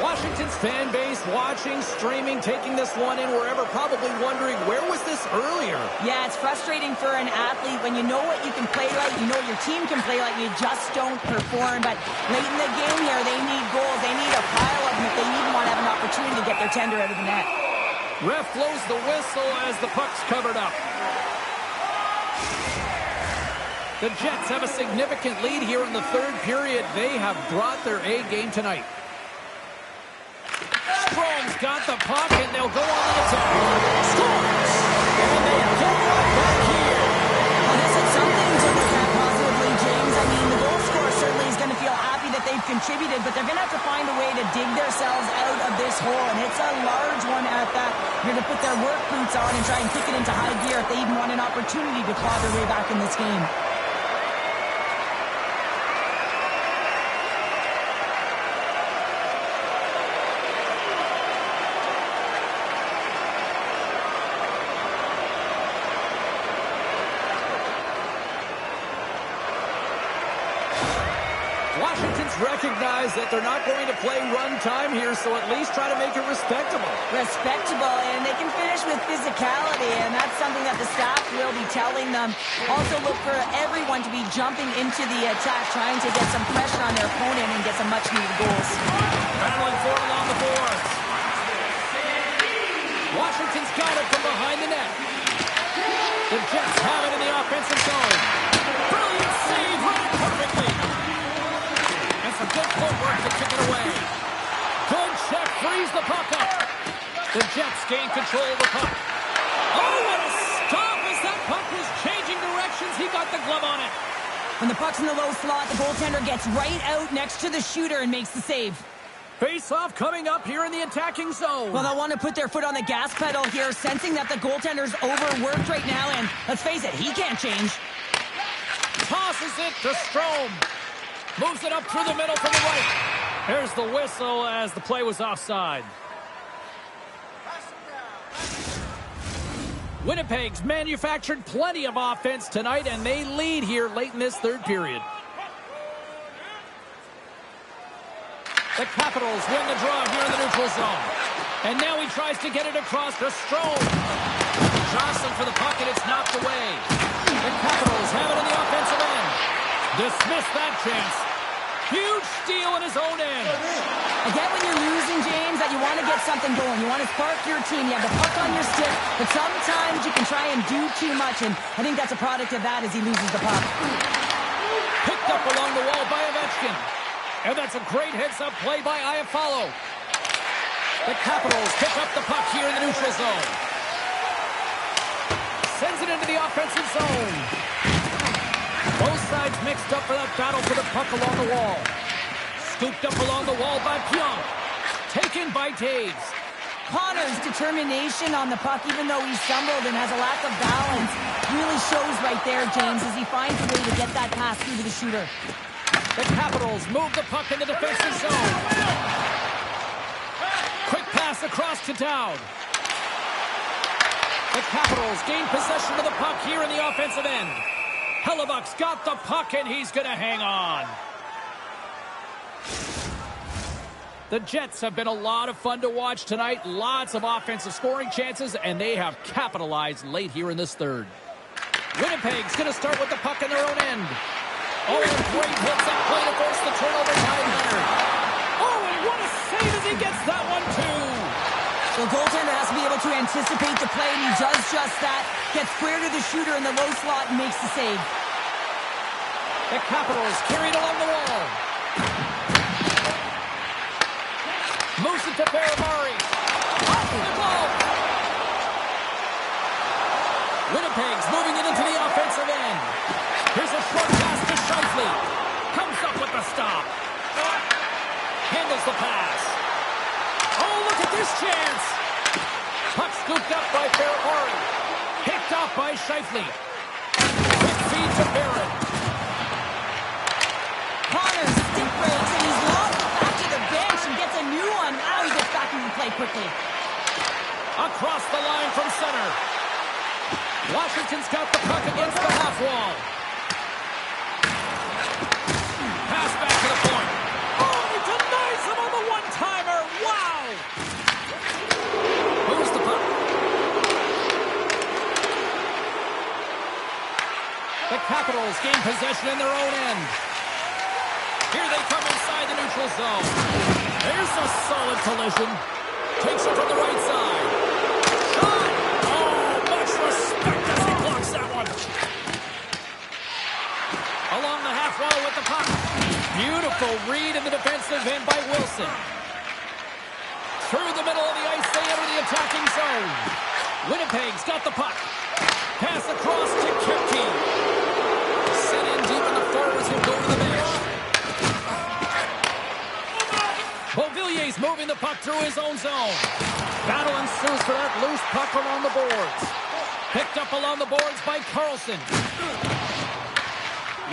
Washington's fan base watching, streaming, taking this one in wherever, probably wondering, where was this earlier? Yeah, it's frustrating for an athlete when you know what you can play like, you know what your team can play like, you just don't perform. But late in the game here, they need goals. They need a pile of them if they even want to have an opportunity to get their tender out of the net. Ref blows the whistle as the puck's covered up. The Jets have a significant lead here in the third period. They have brought their A game tonight. Strome's got the puck, and they'll go on the attack. Scores! And they get right back here. Well, this is something to look at positively, James. I mean, the goal scorer certainly is going to feel happy that they've contributed, but they're going to have to find a way to dig themselves out of this hole, and it's a large one at that. They're going to put their work boots on and try and kick it into high gear if they even want an opportunity to claw their way back in this game. Washington's recognized that they're not going to play run time here, so at least try to make it respectable. Respectable, and they can finish with physicality, and that's something that the staff will be telling them. Also look for everyone to be jumping into the attack, trying to get some pressure on their opponent and get some much-needed goals. Battling for it along the boards. Washington's got it from behind the net. The Jets have it in the offensive zone. Brilliant save, run it perfectly. And some good footwork to kick it away. Good check, frees the puck up. The Jets gain control of the puck. Oh, what a stop as that puck was changing directions. He got the glove on it. When the puck's in the low slot, the goaltender gets right out next to the shooter and makes the save. Face-off coming up here in the attacking zone. Well, they'll want to put their foot on the gas pedal here, sensing that the goaltender's overworked right now, and let's face it, he can't change. Tosses it to Strome. Moves it up through the middle from the right. There's the whistle as the play was offside. Winnipeg's manufactured plenty of offense tonight, and they lead here late in this third period. The Capitals win the draw here in the neutral zone. And now he tries to get it across to Strome. Johnson for the puck, and it's knocked away. The Capitals have it in the offensive end. Dismiss that chance. Huge steal in his own end. A I get when you're losing, James, that you want to get something going. You want to spark your team. You have the puck on your stick, but sometimes you can try and do too much, and I think that's a product of that as he loses the puck. Picked up along the wall by Ovechkin. And that's a great heads-up play by Iafallo. The Capitals pick up the puck here in the neutral zone. Sends it into the offensive zone. Both sides mixed up for that battle for the puck along the wall. Scooped up along the wall by Pionk. Taken by Taves. Connor's determination on the puck, even though he stumbled and has a lack of balance, really shows right there, James, as he finds a way to get that pass through to the shooter. The Capitals move the puck in the defensive zone. Quick pass across to Dowd. The Capitals gain possession of the puck here in the offensive end. Hellebuck's got the puck, and he's going to hang on. The Jets have been a lot of fun to watch tonight. Lots of offensive scoring chances, and they have capitalized late here in this third. Winnipeg's going to start with the puck in their own end. Oh, great hits up play to force the turnover by Leonard. Oh, and what a save as he gets that one, too. The goaltender has to be able to anticipate the play, and he does just that. Gets square to the shooter in the low slot and makes the save. The Capitals carried along the wall. Moves it to Baramari. Off the ball. Winnipeg's moving it into the offensive end. Here's a short pass to Scheifele. Comes up with the stop. Handles the pass. Oh, look at this chance. Puck scooped up by Baramari. Picked off by Scheifele. Quick feed to Barron. Connor stick breaks, and he's lost back to the bench and gets a new one. Now he gets back into play quickly. Across the line from center. Washington's got the puck against the half wall. Pass back to the point. Oh, he denies him on the one-timer. Wow! Moves the puck. The Capitals gain possession in their own end. Here they come inside the neutral zone. There's a solid collision. Takes it from the right side. Shot! Oh, much respect as he blocks that one. Along the half wall with the puck. Beautiful read in the defensive end by Wilson. Through the middle of the ice, they enter the attacking zone. Winnipeg's got the puck. Pass across to Kipke. Set in deep in the forwards, he'll go to the bench. Beauvillier's moving the puck through his own zone. Battle ensues for that loose puck along the boards. Picked up along the boards by Carlson.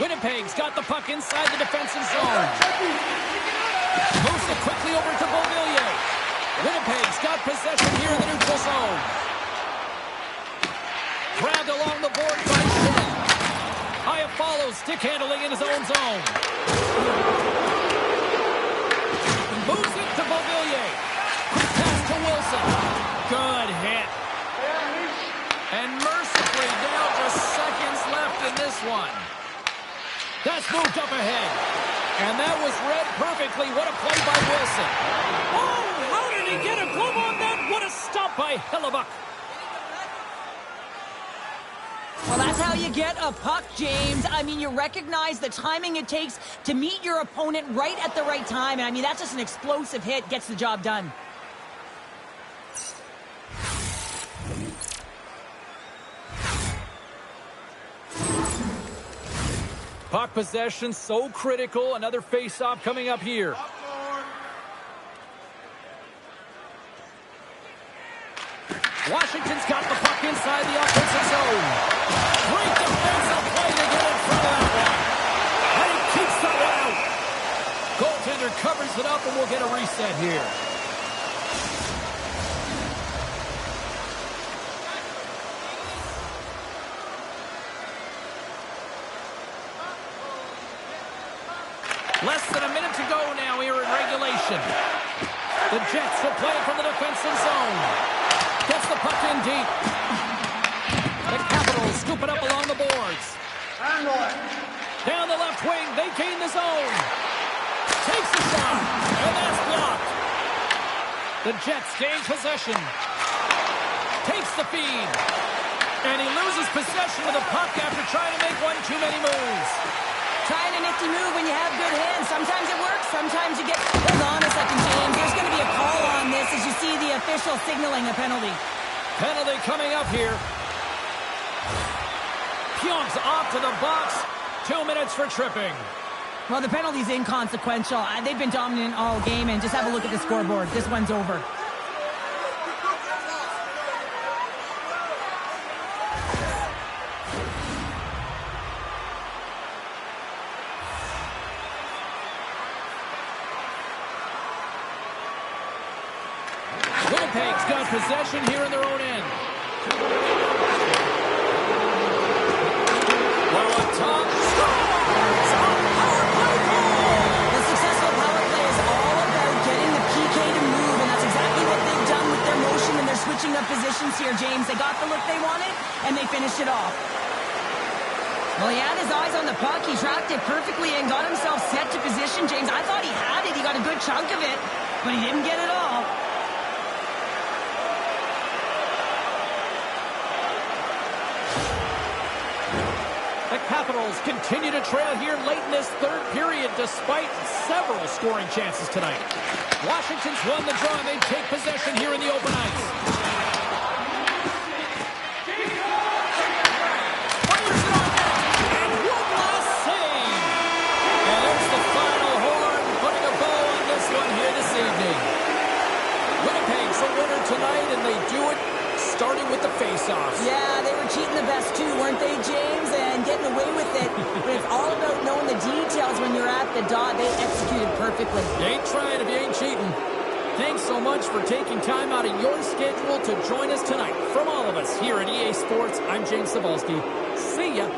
Winnipeg's got the puck inside the defensive zone. Moves it quickly over to Beauvillier. Winnipeg's got possession here in the neutral zone. Grabbed along the board by Schmidt. Iafallo stick handling in his own zone. Moves it to Beauvillier. Quick pass to Wilson. Good hit. And mercifully down to seconds left in this one. That's moved up ahead. And that was read perfectly. What a play by Wilson. Oh, how did he get a glove on that? What a stop by Hellebuck. Well, that's how you get a puck, James. I mean, you recognize the timing it takes to meet your opponent right at the right time. And I mean, that's just an explosive hit. Gets the job done. Puck possession so critical. Another face-off coming up here. Washington's got the puck inside the offensive zone. Great defensive play to get in front of that one. And he keeps that one out. Goaltender covers it up, and we'll get a reset here. Less than a minute to go now here in regulation. The Jets will play it from the defensive zone. Gets the puck in deep. The Capitals scoop it up along the boards. Down the left wing, they gain the zone. Takes a shot, and that's blocked. The Jets gain possession. Takes the feed. And he loses possession of the puck after trying to make one too many moves. Trying a nifty move when you have good hands. Sometimes it works, sometimes you get... Hold on a second, James. There's going to be a call on this as you see the official signaling a penalty. Penalty coming up here. Pionks off to the box. 2 minutes for tripping. Well, the penalty's inconsequential. They've been dominant all game, and just have a look at the scoreboard. This one's over. Winnipeg's got possession here in their own end. Well, on top, scores! A power play goal! The successful power play is all about getting the PK to move, and that's exactly what they've done with their motion and their switching of positions here, James. They got the look they wanted, and they finished it off. Well, he had his eyes on the puck. He tracked it perfectly and got himself set to position, James. I thought he had it. He got a good chunk of it, but he didn't get it all. The Capitals continue to trail here late in this third period despite several scoring chances tonight. Washington's won the draw and they take possession here in the open ice. Fires it on net, and one last save. And there's the final horn, putting a bow on this one here this evening. Winnipeg's the winner tonight, and they do it starting with the face-offs. Yeah, they were cheating the best too, weren't they, James? And getting away with it. But it's all about knowing the details when you're at the dot. They executed perfectly. You ain't trying if you ain't cheating. Thanks so much for taking time out of your schedule to join us tonight. From all of us here at EA Sports, I'm James Cebulski. See ya.